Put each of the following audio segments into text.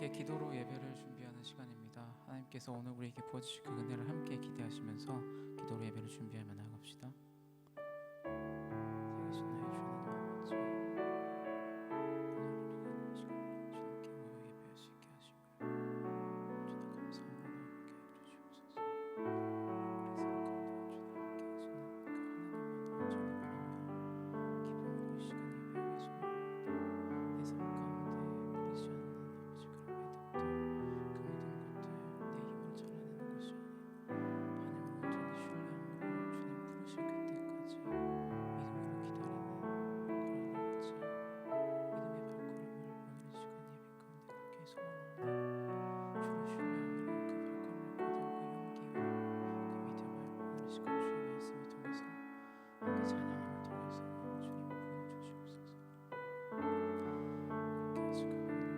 함께 기도로 예배를 준비하는 시간입니다. 하나님께서 오늘 우리에게 부어주실 그 은혜를 함께 기대하시면서 기도로 예배를 준비하며 나아갑시다. 살아계신 나의 주 하나님 아버지, 오늘 우리가 이 시간을 주님께 모여 예배할 수 있게 하시고요. 주님 감사함으로 나아가게 해주시옵소서. 우리 삶 가운데 주님 함께 하시는 그 하나님만을 온전히 바라며 기쁨으로 이 시간 예배하게 소원합니다. 내 삶 가운데 부리지 않는 아버지 그런 매듭들, 그 모든 것들 내 힘으로 잘라내는 것이 아닌 하나님을 온전히 신뢰함으로 주님 부르실 그때까지 믿음으로 기다리는 그런 아버지, 믿음의 발걸음을 오늘 이 시간 예배 가운데 갖게 소원합니다. 주를 신뢰함으로 그 발걸음을 거들고 용기와 그 믿음을 오늘 이 시간 주의 말씀을 통해서 함께 찬양함을 통해서 주님 부어주시옵소서. 그렇게 하시고 하나님을 온전히 바라며 주의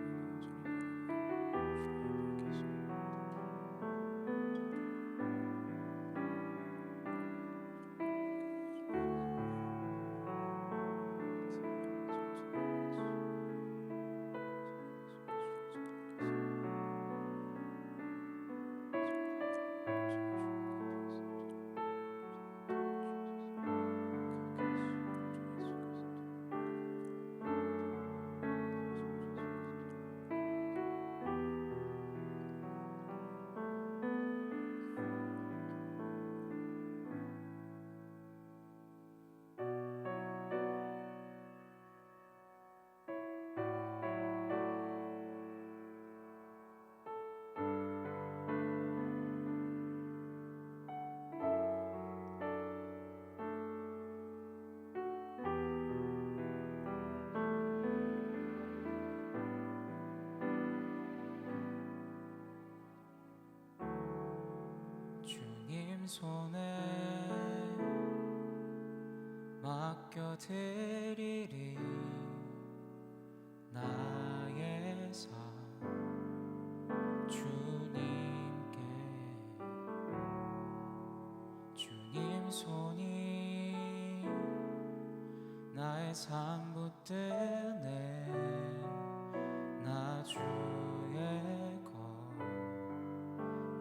예배에 계십니다. 주님 손에 맡겨드리리 나의 삶 주님께. 주님 손이 나의 삶 붙드네 나 주의 것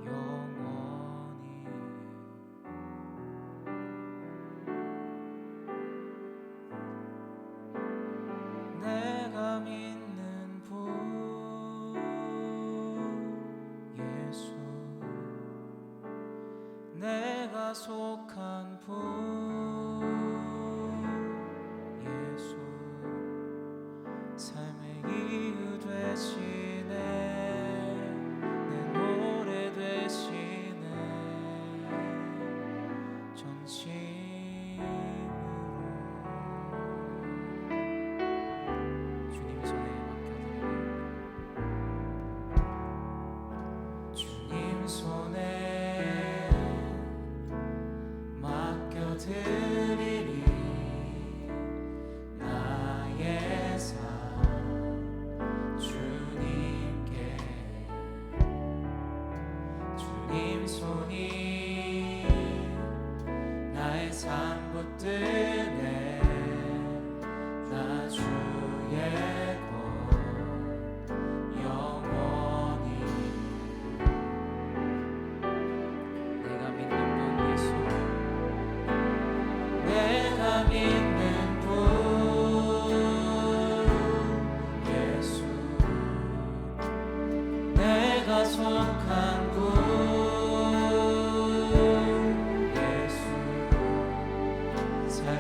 영원히. 내가 믿는 분 예수, 내가 속한 분 예수, 삶의 이유 되시네 내 노래 되시네 전심으로. 주님 손에 맡겨드리리 주님 손에 맡겨드리리 나의 삶 주님께. 주님 손이 나의 삶 붙드네 나 주의 것 영원히. 내가 믿는 분 예수, 내가 믿는 분 예수, 내가 속한 분 예수, 삶의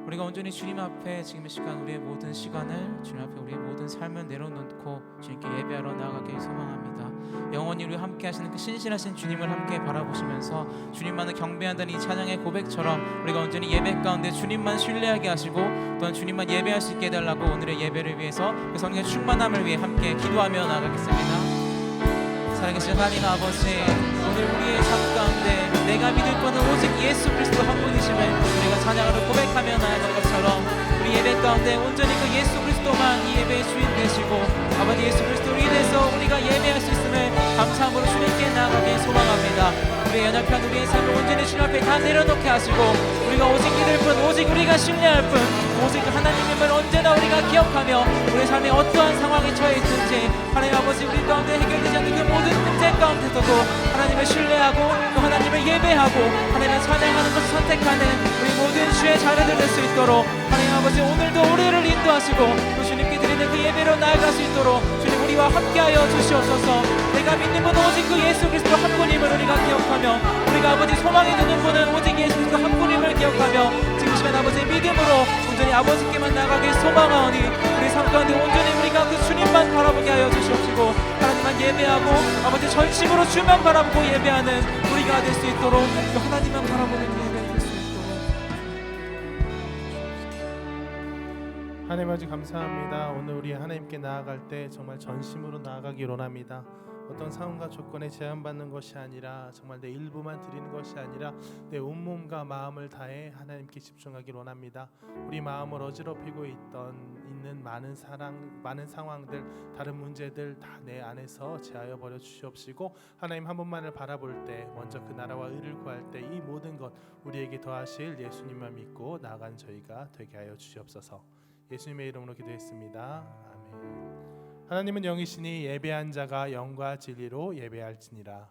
우리가 온전히 주님 앞에 지금 이 시간 우리의 모든 시간을 주님 앞에 우리의 모든 삶을 내려놓고 주님께 예배하러 나아가길 소망합니다. 영원히 우리와 함께 하시는 그 신실하신 주님을 함께 바라보시면서 주님만을 경배한다는 이 찬양의 고백처럼 우리가 온전히 예배 가운데 주님만 신뢰하게 하시고 또한 주님만 예배할 수 있게 해달라고 오늘의 예배를 위해서 그 성령의 충만함을 위해 함께 기도하며 나아가겠습니다. 살아계신 하나님 아버지, 오늘 우리의 삶 가운데 내가 믿을 분은 오직 예수 그리스도 한 분이심을 우리가 찬양으로 고백하며 나아가는 것처럼 우리 예배 가운데 온전히 그 예수 그리스도만 이 예배의 주인 되시고 아버지 예수 그리스도로 인해서 우리가 예배할 수 있음을 감사함으로 주님께 나아가길 소망합니다. 우리의 연약한 우리의 삶을 온전히 주님 앞에 다 내려놓게 하시고 우리가 오직 믿을 뿐, 오직 우리가 신뢰할 뿐, 오직 하나님임을 언제나 우리가 기억하며 우리의 삶에 어떠한 상황에 처해 있든지 하나님 아버지 우리 가운데 해결되지 않는 그 모든 문제 가운데서도 하나님을 신뢰하고 또 하나님을 예배하고 하나님을 찬양하는 것을 선택하는 우리 모든 주의 자녀들 될 수 있도록 하나님 아버지 오늘도 우리를 인도하시고 또 주님께 드리는 그 예배로 나아갈 수 있도록 주님 우리와 함께하여 주시옵소서. 내가 믿는 분은 오직 그 예수 그리스도 한 분임을 우리가 기억하며 우리가 아버지 소망이 두는 분은 오직 예수 그리스도 한 분임을 기억하며 지금 시간 아버지의 믿음으로 온전히 아버지께만 나가길 소망하오니 우리 삶 가운데 온전히 우리가 그 주님만 바라보게 하여 주시옵시고 하나님만 예배하고 아버지 전심으로 주만 바라보고 예배하는 우리가 될 수 있도록 또 하나님만 바라보는 예배 될 수 있도록. 하나님 아버지 감사합니다. 오늘 우리 하나님께 나아갈 때 정말 전심으로 나아가기 원합니다. 어떤 상황과 조건에 제한받는 것이 아니라 정말 내 일부만 드리는 것이 아니라 내 온몸과 마음을 다해 하나님께 집중하길 원합니다. 우리 마음을 어지럽히고 있는 많은 상황들, 다른 문제들 다 내 안에서 제하여 버려 주시옵시고 하나님 한 분만을 바라볼 때 먼저 그 나라와 의를 구할 때 이 모든 것 우리에게 더하실 예수님만 믿고 나아가는 저희가 되게 하여 주시옵소서. 예수님의 이름으로 기도했습니다. 아멘. 하나님은 영이시니 예배한 자가 영과 진리로 예배할지니라.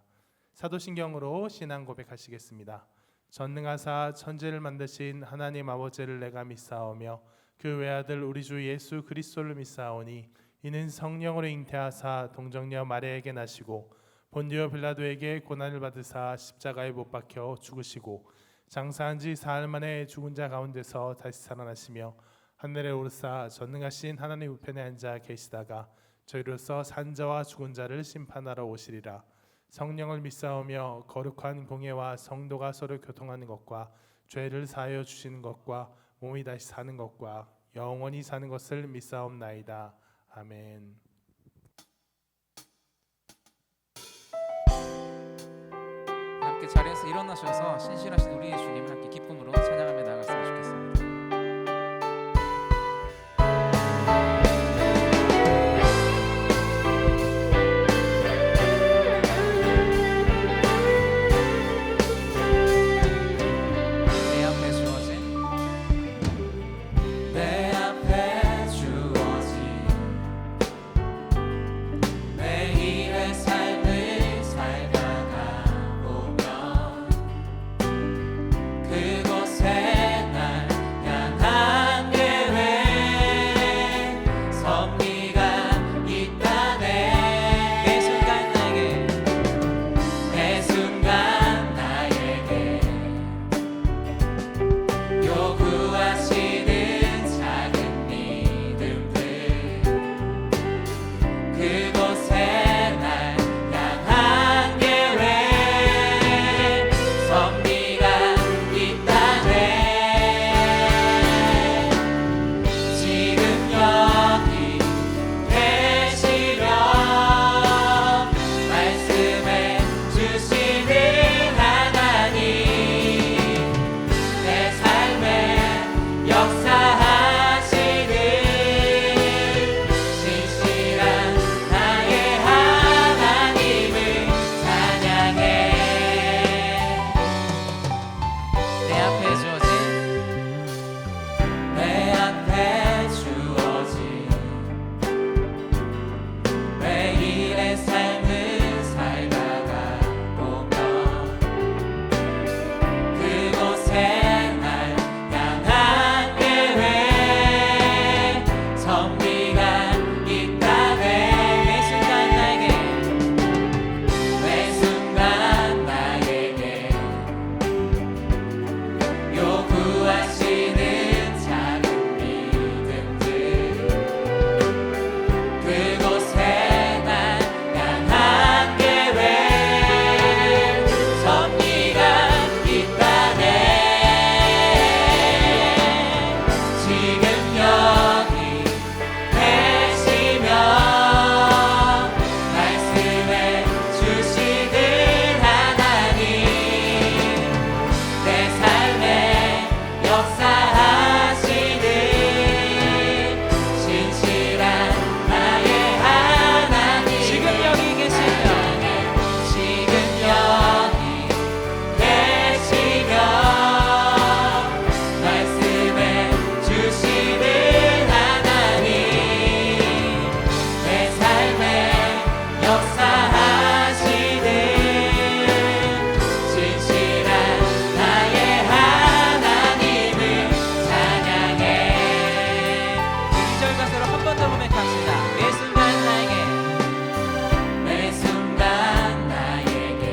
사도신경으로 신앙 고백하시겠습니다. 전능하사 천지를 만드신 하나님 아버지를 내가 믿사오며 그 외아들 우리 주 예수 그리스도를 믿사오니 이는 성령으로 잉태하사 동정녀 마리아에게 나시고 본디오 빌라도에게 고난을 받으사 십자가에 못 박혀 죽으시고 장사한 지 사흘 만에 죽은 자 가운데서 다시 살아나시며 하늘에 오르사 전능하신 하나님 우편에 앉아 계시다가 저희로서 산자와 죽은 자를 심판하러 오시리라. 성령을 믿사오며 거룩한 공예와 성도가 서로 교통하는 것과 죄를 사하여 주시는 것과 몸이 다시 사는 것과 영원히 사는 것을 믿사옵나이다. 아멘. 함께 자리에서 일어나셔서 신실하신 우리의 주님을 함께 기쁨으로 찬양하며 나아갔으면 좋겠습니다. 내 앞에 주어진 역사하시는 신실한 나의 하나님 지금 여기 계시며 말씀해 주시는 하나님 내 삶에 역사하시는 신실한 나의 하나님을 찬양해. 2절 가사로 한 번 더 고백합시다. 매 순간 나에게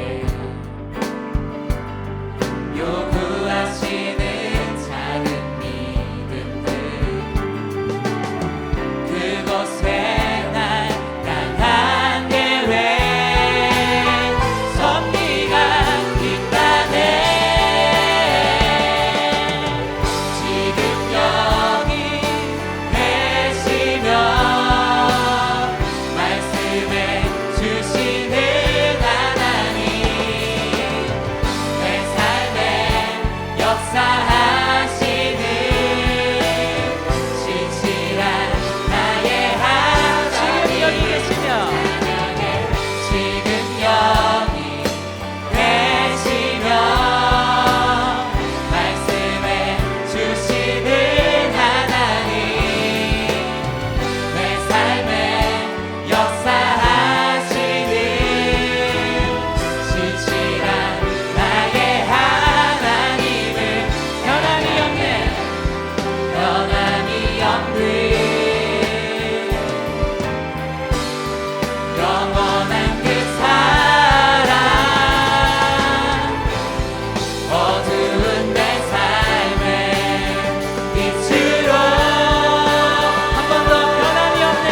요구하시는 작은 믿음들 그곳에 날 향한 계획 섭리가 있다네. 지금 여기 계시며 말씀해 주시는 하나님 내 삶에 역사하시는 신실한 나의 하나님 지금 여기 계시며 지금 여기 계시며 말씀해 주시는 하나님 내 삶에 역사하시는 신실한 나의 하나님을 변함이 없는 영원한 그 사랑 어두운 내 삶의 빛으로 한 번 더 변함이 없는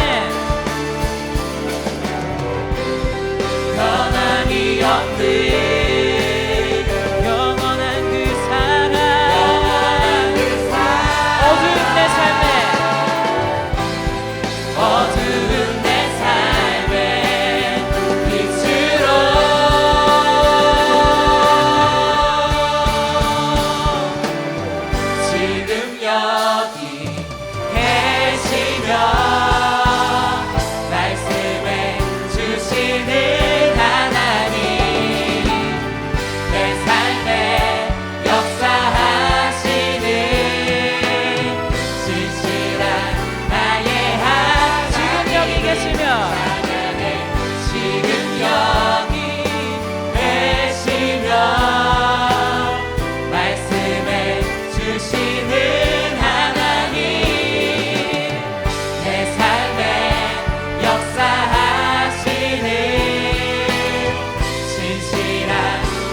영원한 그 사랑 어두운 내 삶의 빛으로 지금 여기 계시며 말씀해 주시는 하나님 내 삶에 역사하시는 신실한 나의 하나님 지금 여기 계시며 지금 여기 계시며 말씀해 주시는 하나님 내 삶에 역사하시는 신실한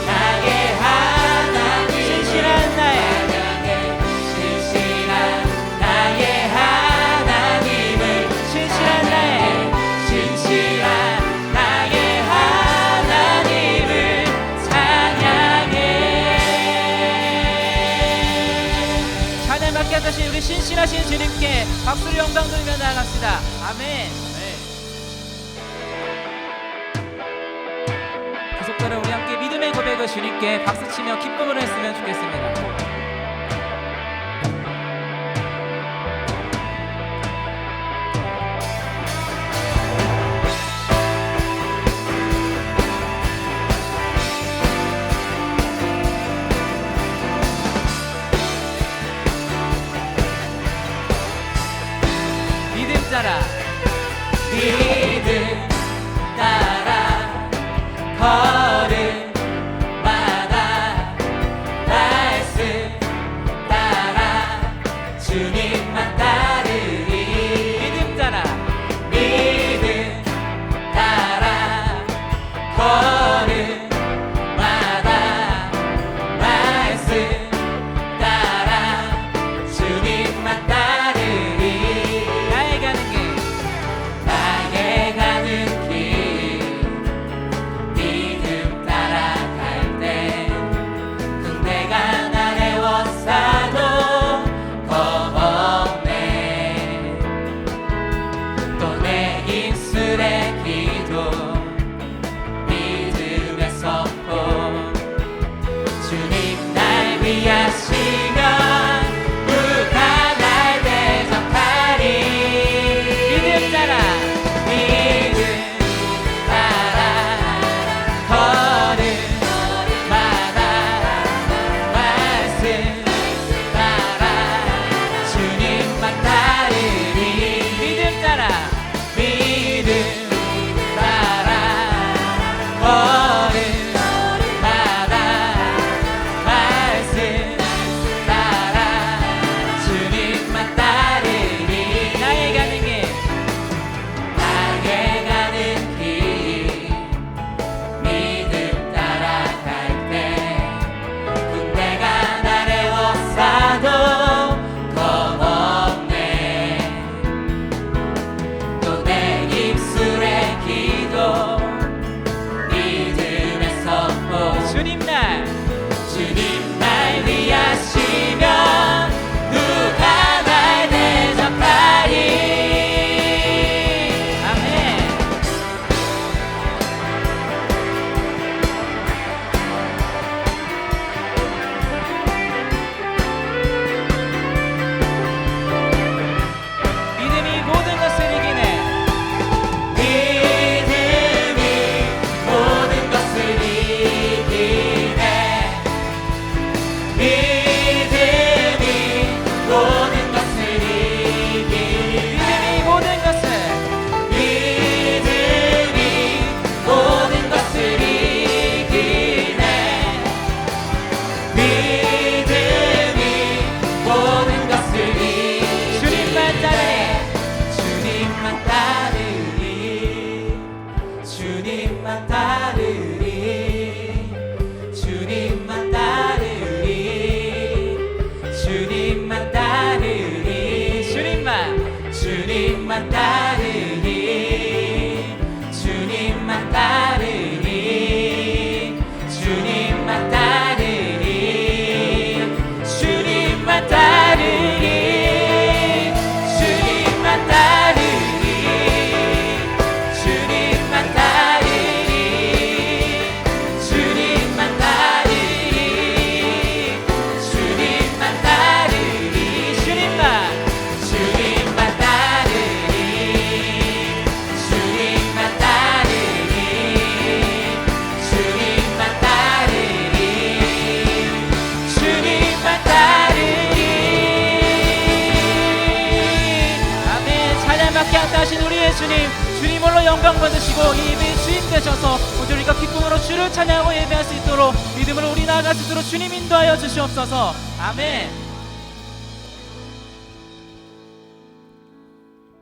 나의 하나님 신실한 나의 하나님을 신실한 나의 하나님을 찬양해. 찬양 받게 하신 우리 신실하신 주님께 박수를 영광 돌리며 나아갑시다. 아멘. 계속적으로 우리 함께 믿음의 고백을 주님께 박수치며 기쁨으로 했으면 좋겠습니다. 믿음 따라 걸음마다 말씀 따라 주님만 따르리. 믿음 따라 걸음마다 말씀 따라 주님만 따르리. 나의 가는 길 내가 날 애워싸도 모든 것들이 주님만 따르리 주님만 따르리 주님만 따르리 주님만 따르리 주님만 따르리 주님만 따르리 주님만 따르리 주님만 따르리 주님만 따르리 주님만 따르리 주님만 따르리 주님만 따르리 주님만 따르리 주님만 따르리 주님만 따르리 주님만 따르리 주님만 따르리 아멘. 찬양받게 하신 우리의 주님 홀로 영광 받으시고 이 예배의 주인 되셔서 오늘 우리가 기쁨으로 주를 찬양하고 예배할 수 있도록 믿음으로 우리 나아갈 수 있도록 주님 인도하여 주시옵소서. 아멘.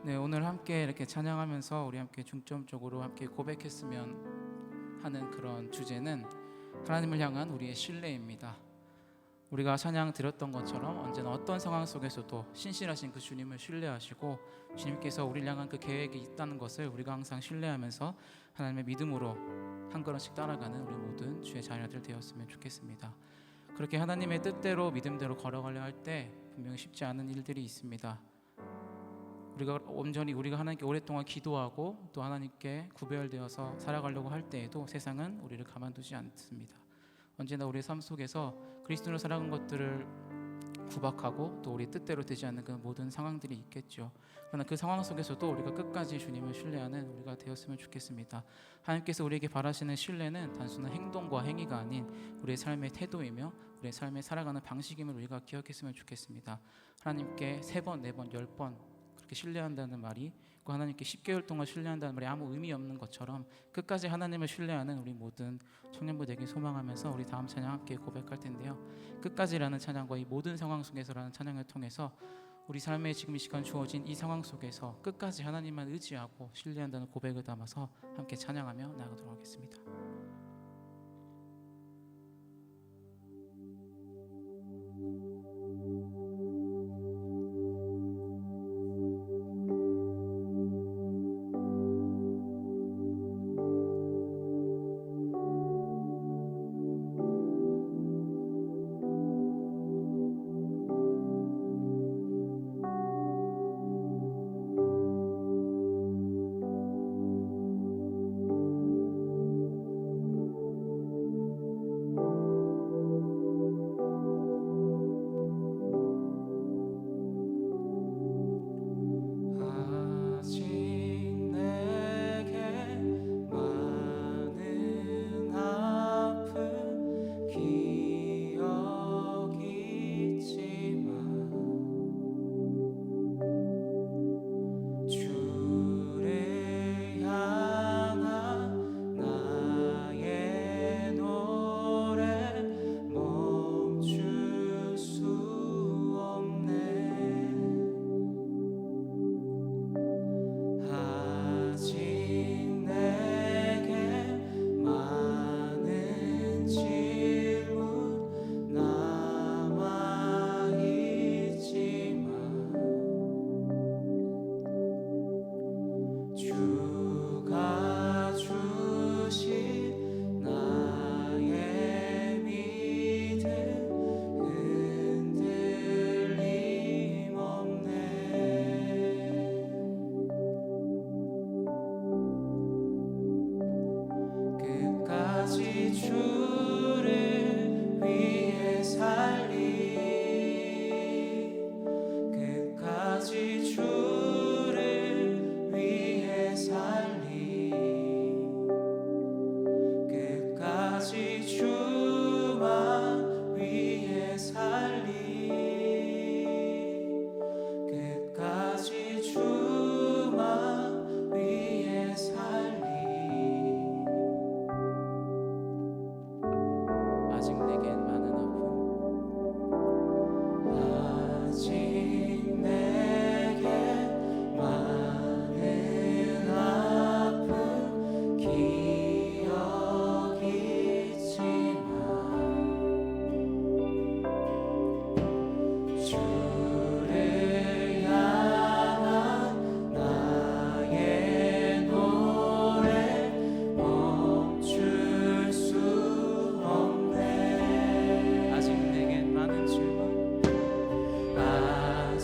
네, 오늘 함께 이렇게 찬양하면서 우리 함께 중점적으로 함께 고백했으면 하는 그런 주제는 하나님을 향한 우리의 신뢰입니다. 우리가 찬양 드렸던 것처럼 언제나 어떤 상황 속에서도 신실하신 그 주님을 신뢰하시고 주님께서 우리를 향한 그 계획이 있다는 것을 우리가 항상 신뢰하면서 하나님의 믿음으로 한 걸음씩 따라가는 우리 모든 주의 자녀들 되었으면 좋겠습니다. 그렇게 하나님의 뜻대로 믿음대로 걸어가려 할 때 분명히 쉽지 않은 일들이 있습니다. 우리가 온전히 우리가 하나님께 오랫동안 기도하고 또 하나님께 구별되어서 살아가려고 할 때에도 세상은 우리를 가만두지 않습니다. 언제나 우리의 삶 속에서 그리스도로 살아간 것들을 구박하고 또 우리 뜻대로 되지 않는 그 모든 상황들이 있겠죠. 그러나 그 상황 속에서도 우리가 끝까지 주님을 신뢰하는 우리가 되었으면 좋겠습니다. 하나님께서 우리에게 바라시는 신뢰는 단순한 행동과 행위가 아닌 우리의 삶의 태도이며 우리의 삶에 살아가는 방식임을 우리가 기억했으면 좋겠습니다. 하나님께 3번, 4번, 10번 그렇게 신뢰한다는 말이 그 하나님께 10개월 동안 신뢰한다는 말이 아무 의미 없는 것처럼 끝까지 하나님을 신뢰하는 우리 모든 청년부 되길 소망하면서 우리 다음 찬양 함께 고백할 텐데요. 끝까지라는 찬양과 이 모든 상황 속에서라는 찬양을 통해서 우리 삶에 지금 이 시간 주어진 이 상황 속에서 끝까지 하나님만 의지하고 신뢰한다는 고백을 담아서 함께 찬양하며 나아가도록 하겠습니다.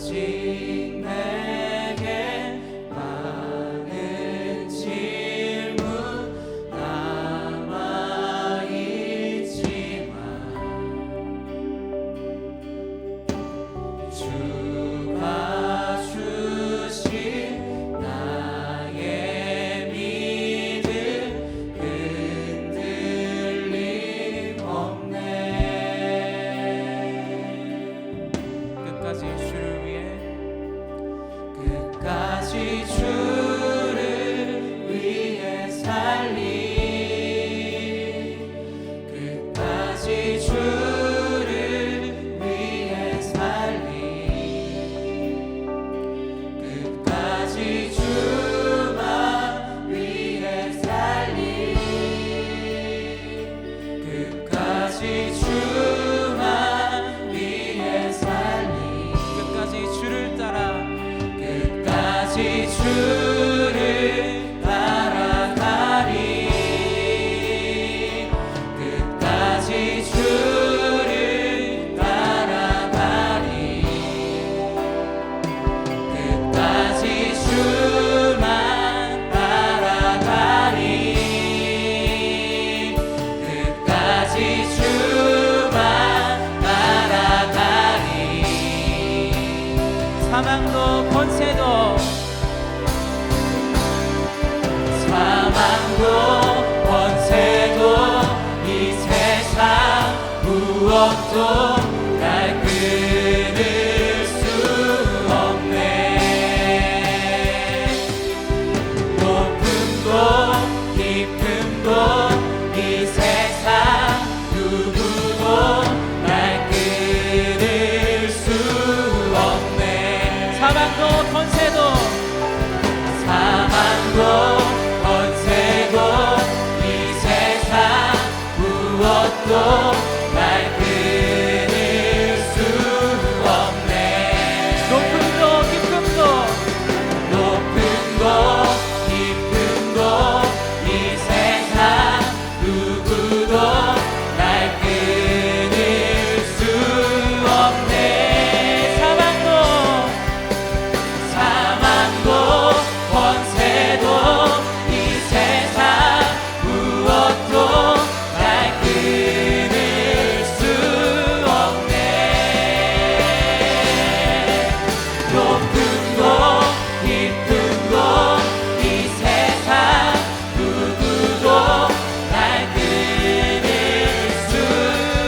아직 내게 많은 질문 남아있지만 주가 주신 나의 믿음 흔들림 없네. 끝까지 주를 위해 끝까지 주를 위해 살리 끝까지 주를 위해 살리 끝까지 주만 위해 살리 끝까지 주만 위해 살리 끝까지 주를 따라 끝까지 주를 따라가리 끝까지 주를 따라가리 끝까지 주만 따라가리 끝까지 주만 따라가리 사망도 권세도 사망도 권세도 이 세상 무엇도 날 끊을 수 없네. 높음도 깊음도 이 세상 누구도 날 끊을 수 없네. 사망도 권세도 사망도 권세도 이 세상 무엇도 날 끊을 수 없네. 높음도 깊음도 높음도 깊음도 이 세상 누구도 날 끊을 수 없네. 사망도 사망도 권세도 이 세상 무엇도 날 끊을 수 없네. 높음도 깊음도 이 세상 누구도 날 끊을 수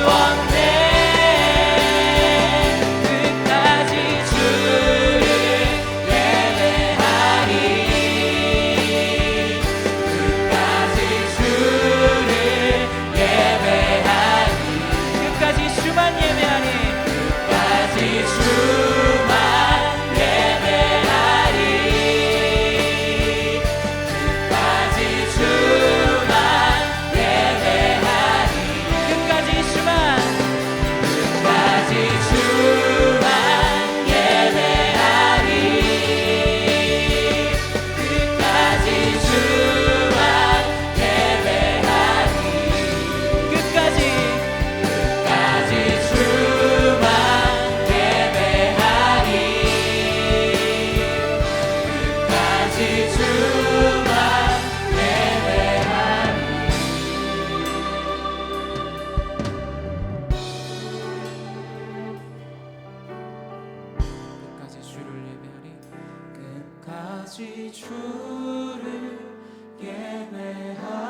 없네. 끝까지 주를 예배하리 끝까지 주를 예배하리 끝까지 주만 예배하리 끝까지 주만 예배하리 끝까지 주만 예배하리 끝까지 주만 끝까지 주만 예배하리 끝까지 주만 예배하리 끝까지 끝까지 주만 예배하리 끝까지 주만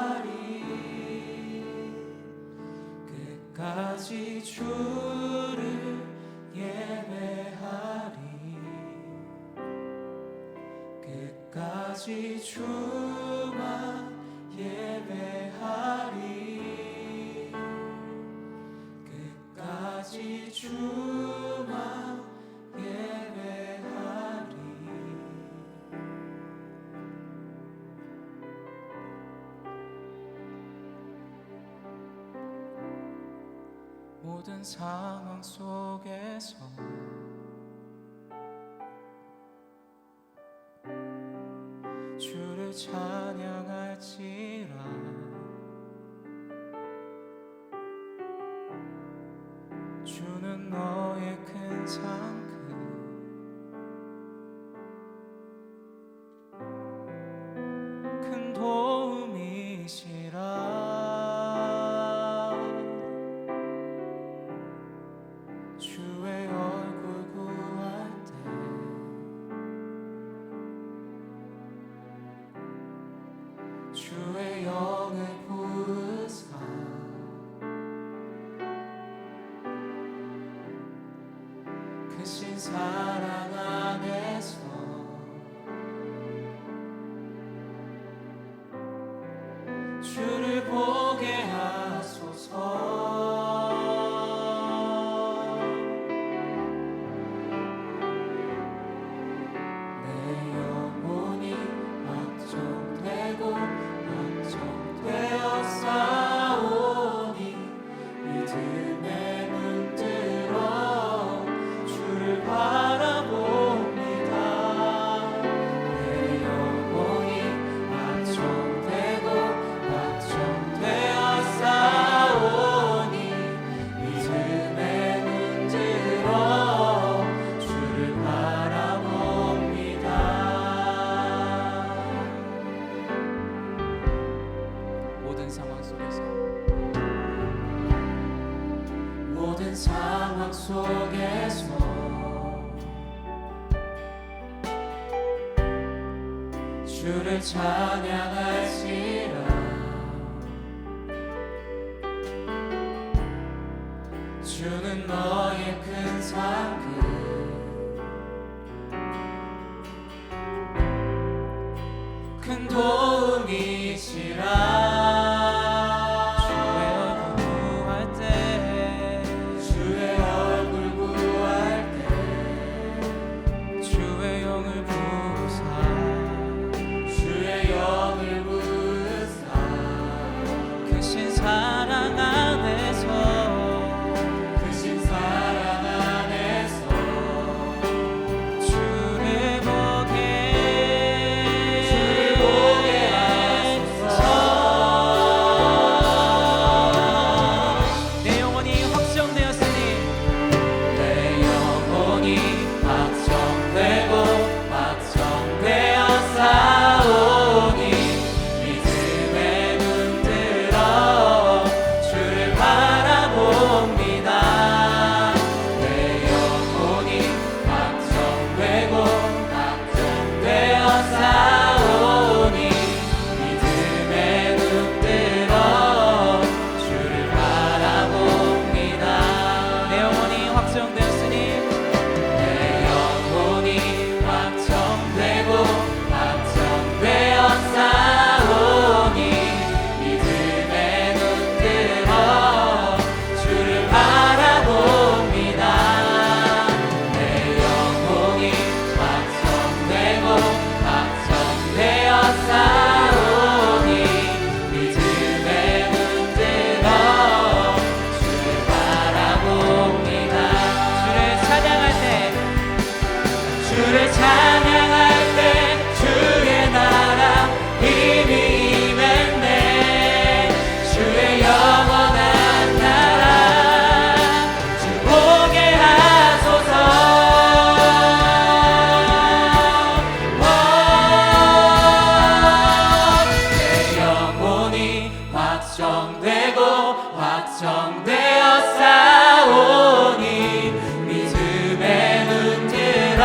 예배하리 끝까지 주를 예배하리 끝까지 주를 예배하리 끝까지 주만 예배하리 끝까지 주만 예배하리 모든 상황 속에서 주를 찬양할지라 주는 너의 큰 상급 사랑 안에서 주를 보게 하소서. 내 영혼이 확정되고 확정되어 싸우니 믿음의 눈 들어 주를 바라봅니다. 내 영혼이 확정되고 확정되어 싸우니 믿음의 눈 들어 주를 바라봅니다. 모든 상황 속에서 모든 상황 속에서 주를 찬양할지라. 주는 너의 큰 상급 큰 도움이시라. 주의 얼굴 구할 때 주의 영을 부으사 주의 영을 부으사 크신 사랑 안에서 크신 사랑 안에서 주를 보게 하소서. 내 영혼이 확정되었으니 내 영혼이 확정되고 확정되어 싸우니 믿음의 눈 들어 주를 바라봅니다. 내 영혼이 확정되고 확정되어 싸우니 믿음의 눈 들어 주를 바라봅니다. 내 영혼이 확정되었으니 내 영혼이 확정되고 확정되어 싸우니 믿음의 눈 들어 주를 바라봅니다. 내 영혼이 확정되고 확정되어 싸우니 믿음의 눈 들어 주를 바라봅니다. 주를 찬양할 때 주의 나라 힘이 임했네. 주의 영원한 나라 주 보게 하소서. 내 영혼이 확정되고 확정되어 싸우니 믿음의 눈 들어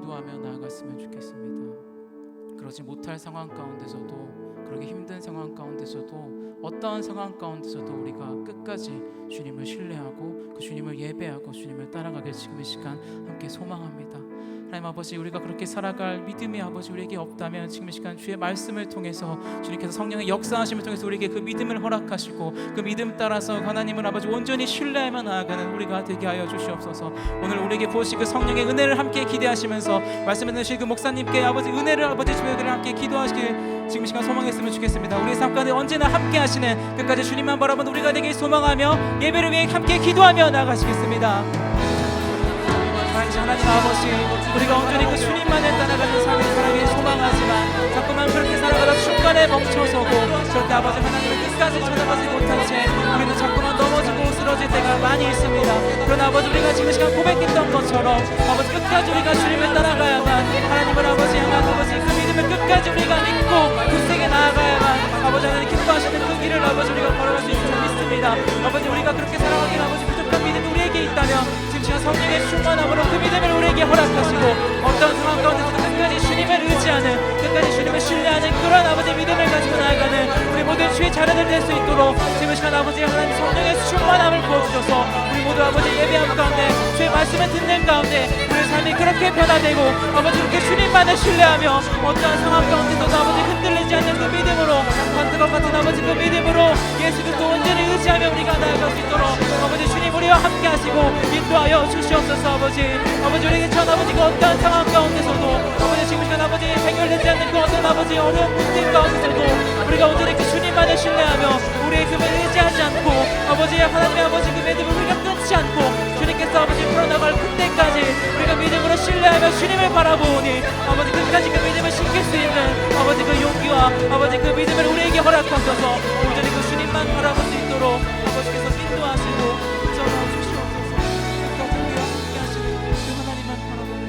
기도하며 나아갔으면 좋겠습니다. 그러지 못할 상황 가운데서도, 그렇게 힘든 상황 가운데서도, 어떠한 상황 가운데서도 우리가 끝까지 주님을 신뢰하고 그 주님을 예배하고 주님을 따라가길 지금 이 시간 함께 소망합니다. 하나님 아버지, 우리가 그렇게 살아갈 믿음이 아버지 우리에게 없다면 지금 이 시간 주의 말씀을 통해서 주님께서 성령의 역사하심을 통해서 우리에게 그 믿음을 허락하시고 그 믿음 따라서 하나님을 아버지 온전히 신뢰하며 나아가는 우리가 되게 하여 주시옵소서. 오늘 우리에게 부으신 그 성령의 은혜를 함께 기대하시면서 말씀을 듣는 그 목사님께 아버지 은혜를 아버지 주님을 함께 기도하시길 지금 이 시간 소망했으면 좋겠습니다. 우리의 삶 가운데 언제나 함께 하시는 끝까지 주님만 바라보는 우리가 되길 소망하며 예배를 위해 함께 기도하며 나아가시겠습니다. 하나님 아버지, 우리가 온전히 그 주님만을 따라가는 삶을 살아가길 소망하지만 자꾸만 그렇게 살아가다 중간에 멈춰서고 절대 아버지 하나님을 끝까지 찾아가지 못한 채 우리는 자꾸만 넘어지고 쓰러질 때가 많이 있습니다. 그러나 아버지 우리가 지금 시간 고백했던 것처럼 아버지 끝까지 우리가 주님을 따라가야만 하나님을 아버지 향한 아버지 그 믿음을 끝까지 우리가 믿고 굳세게 나아가야만 아버지 하나님 기뻐하시는 그 길을 아버지 우리가 걸어갈 수 있을 줄 믿습니다. 아버지 우리가 그렇게 살아가길 아버지 부족한 믿음이 우리에게 있다면 지금 시간 성령의 충만함으로 그 믿음을 우리에게 허락하시고 어떤 상황 가운데서도 끝까지 주님을 의지하는, 끝까지 주님을 신뢰하는 그런 아버지 믿음을 가지고 나아가는 우리 모든 주의 자녀들 될 수 있도록 지금 시간 아버지 하나님 성령의 충만함을 부어주셔서 우리 모두 아버지 예배함 가운데 주의 말씀을 듣는 가운데 우리의 삶이 그렇게 변화되고 아버지 그렇게 주님만을 신뢰하며 어떠한 상황 가운데서도 아버지 흔들리지 않는 그 믿음으로 반드것 같은 아버지 그 믿음으로 예수 그리스도 온전히 의지하며 우리가 나아갈 수 있도록 아버지 주님 우리와 함께 하시고 인도하여 주시옵소서. 아버지 우리에게 전 아버지 그 어떠한 상황 가운데서도 아버지 지금 시간 아버지 해결되지 않는 그 어떤 아버지 어려운 문제 가운데서도 우리가 온전히 그 주님만을 신뢰하며 우리의 금을 의지하지 않고 아버지 하나님의 아버지 그 믿음을 우리가 끊지 않고 주님께서 아버지 풀어나갈 그때까지 우리가 믿음으로 신뢰하며 주님을 바라보니 아버지 끝까지 그 믿음을 지킬 수 있는 아버지 그 용기와 아버지 그 믿음을 우리에게 허락하셔서 온전히 그 주님만 바라볼 수 있도록 아버지께서 인도하시고 인정하여 주시옵소서. 끝까지 우리와 함께 하시는 그 하나님만 바라보는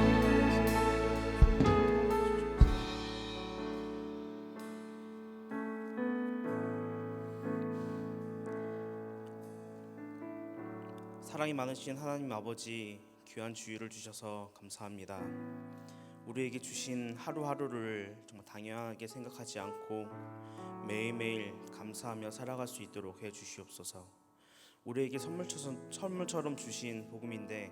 사랑이 많으신 하나님 아버지, 귀한 주일을 주셔서 감사합니다. 우리에게 주신 하루하루를 정말 당연하게 생각하지 않고 매일매일 감사하며 살아갈 수 있도록 해 주시옵소서. 우리에게 선물처럼 주신 복음인데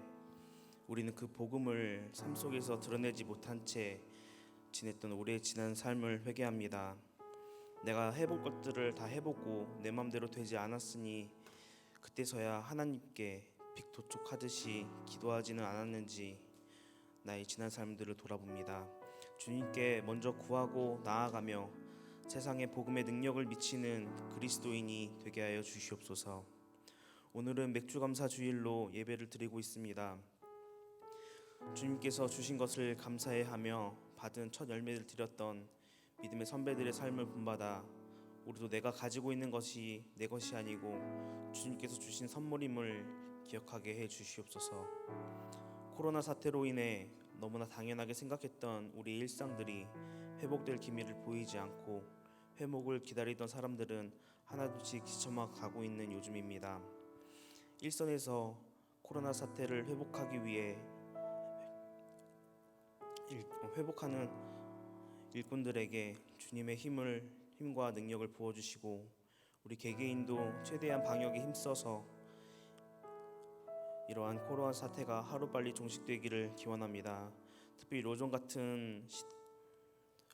우리는 그 복음을 삶 속에서 드러내지 못한 채 지냈던 우리의 지난 삶을 회개합니다. 내가 해볼 것들을 다 해보고 내 맘대로 되지 않았으니 그때서야 하나님께 빅도촉하듯이 기도하지는 않았는지 나의 지난 삶들을 돌아봅니다. 주님께 먼저 구하고 나아가며 세상에 복음의 능력을 미치는 그리스도인이 되게 하여 주시옵소서. 오늘은 맥주감사 주일로 예배를 드리고 있습니다. 주님께서 주신 것을 감사해하며 받은 첫 열매를 드렸던 믿음의 선배들의 삶을 본받아 우리도 내가 가지고 있는 것이 내 것이 아니고 주님께서 주신 선물임을 기억하게 해 주시옵소서. 코로나 사태로 인해 너무나 당연하게 생각했던 우리 일상들이 회복될 기미를 보이지 않고 회복을 기다리던 사람들은 하나둘씩 지쳐만 가고 있는 요즘입니다. 일선에서 코로나 사태를 회복하기 위해 회복하는 일꾼들에게 주님의 힘과 능력을 부어주시고 우리 개개인도 최대한 방역에 힘써서 이러한 코로나 사태가 하루빨리 종식되기를 기원합니다. 특히 요즘 같은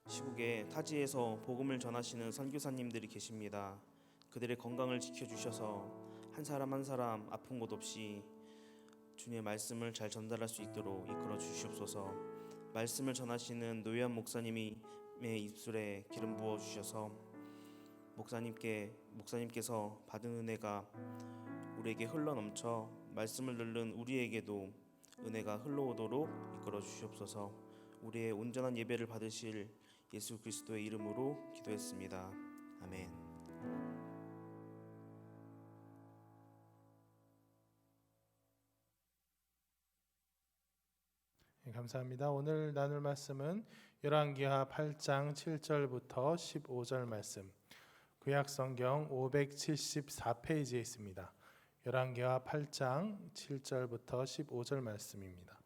시국에 타지에서 복음을 전하시는 선교사님들이 계십니다. 그들의 건강을 지켜주셔서 한 사람 한 사람 아픈 곳 없이 주님의 말씀을 잘 전달할 수 있도록 이끌어 주시옵소서. 말씀을 전하시는 노회한 목사님의 입술에 기름 부어 주셔서 목사님께서 받은 은혜가 우리에게 흘러넘쳐 말씀을 듣는 우리에게도 은혜가 흘러오도록 이끌어 주시옵소서. 우리의 온전한 예배를 받으실 예수 그리스도의 이름으로 기도했습니다. 아멘. 감사합니다. 오늘 나눌 말씀은 열왕기하 8장 7절부터 15절 말씀, 구약성경 574페이지에 있습니다. 열왕기하 8장 7절부터 15절 말씀입니다.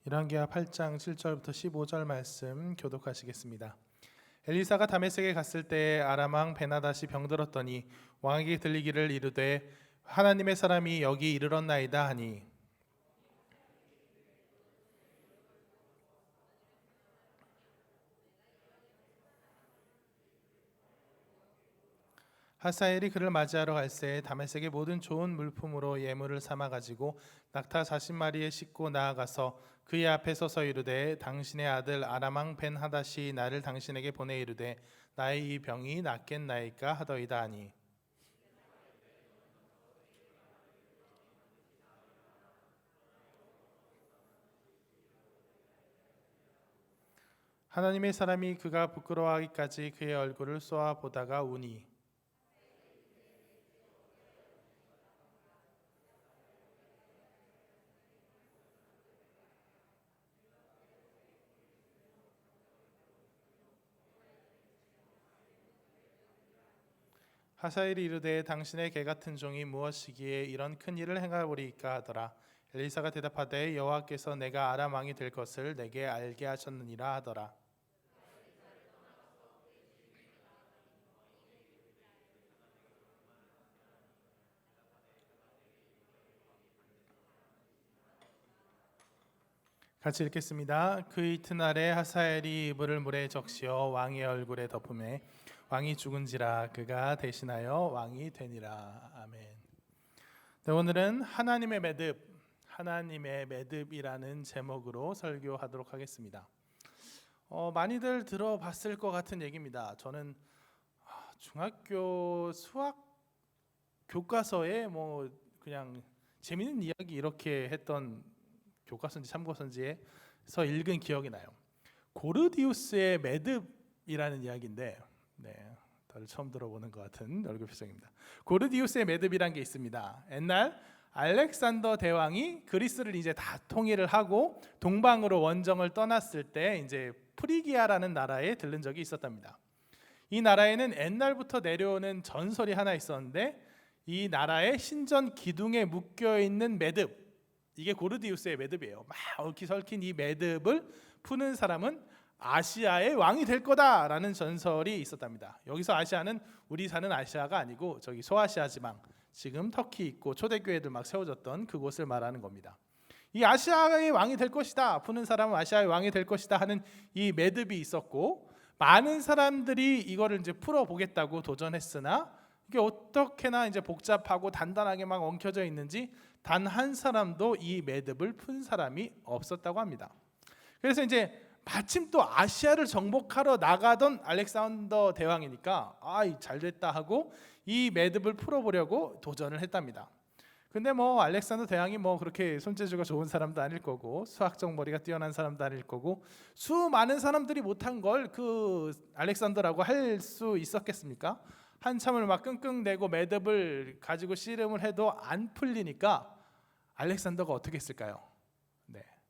열왕기하 8장 7절부터 15절 말씀 교독하시겠습니다. 엘리사가 다메섹에 갔을 때 아람 왕 베나닷이 병들었더니 왕에게 들리기를 이르되 하나님의 사람이 여기 이르렀나이다 하니 하사엘이 그를 맞이하러 갈새 다메섹의 모든 좋은 물품으로 예물을 삼아 가지고 낙타 40마리에 싣고 나아가서 그의 앞에 서서 이르되 당신의 아들 아람 왕 벤하닷이 나를 당신에게 보내 이르되 나의 이 병이 낫겠나이까 하더이다 하니 하나님의 사람이 그가 부끄러워하기까지 그의 얼굴을 쏘아 보다가 우니 하사엘이 이르되 당신의 개 같은 종이 무엇이기에 이런 큰 일을 행하오리이까 하더라. 엘리사가 대답하되 여호와께서 내가 아람 왕이 될 것을 내게 알게 하셨느니라 하더라. 같이 읽겠습니다. 그 이튿날에 하사엘이 이불을 물에 적시어 왕의 얼굴에 덮음에 왕이 죽은지라 그가 대신하여 왕이 되니라. 아멘. 네, 오늘은 하나님의 매듭이라는 제목으로 설교하도록 하겠습니다. 많이들 들어봤을 것 같은 얘기입니다. 저는 중학교 수학 교과서에 뭐 그냥 재미있는 이야기 이렇게 했던 교과서인지 참고서인지에서 읽은 기억이 나요. 고르디우스의 매듭이라는 이야기인데, 다들 처음 들어보는 것 같은 얼굴 표정입니다. 고르디우스의 매듭이란 게 있습니다. 옛날 알렉산더 대왕이 그리스를 이제 다 통일을 하고 동방으로 원정을 떠났을 때 이제 프리기아라는 나라에 들른 적이 있었답니다. 이 나라에는 옛날부터 내려오는 전설이 하나 있었는데 이 나라의 신전 기둥에 묶여 있는 매듭, 이게 고르디우스의 매듭이에요. 막 얽히설킨 이 매듭을 푸는 사람은 아시아의 왕이 될 거다라는 전설이 있었답니다. 여기서 아시아는 우리 사는 아시아가 아니고 저기 소아시아 지방, 지금 터키 있고 초대교회들 막 세워졌던 그곳을 말하는 겁니다. 이 아시아의 왕이 될 것이다, 푸는 사람은 아시아의 왕이 될 것이다 하는 이 매듭이 있었고, 많은 사람들이 이거를 이제 풀어보겠다고 도전했으나 이게 어떻게나 이제 복잡하고 단단하게 막 엉켜져 있는지 단 한 사람도 이 매듭을 푼 사람이 없었다고 합니다. 그래서 이제 마침 또 아시아를 정복하러 나가던 알렉산더 대왕이니까 잘 됐다 하고 이 매듭을 풀어보려고 도전을 했답니다. 근데 뭐 알렉산더 대왕이 뭐 그렇게 손재주가 좋은 사람도 아닐 거고 수학적 머리가 뛰어난 사람도 아닐 거고 수많은 사람들이 못한 걸 그 알렉산더라고 할 수 있었겠습니까? 한참을 막 끙끙대고 매듭을 가지고 씨름을 해도 안 풀리니까 알렉산더가 어떻게 했을까요?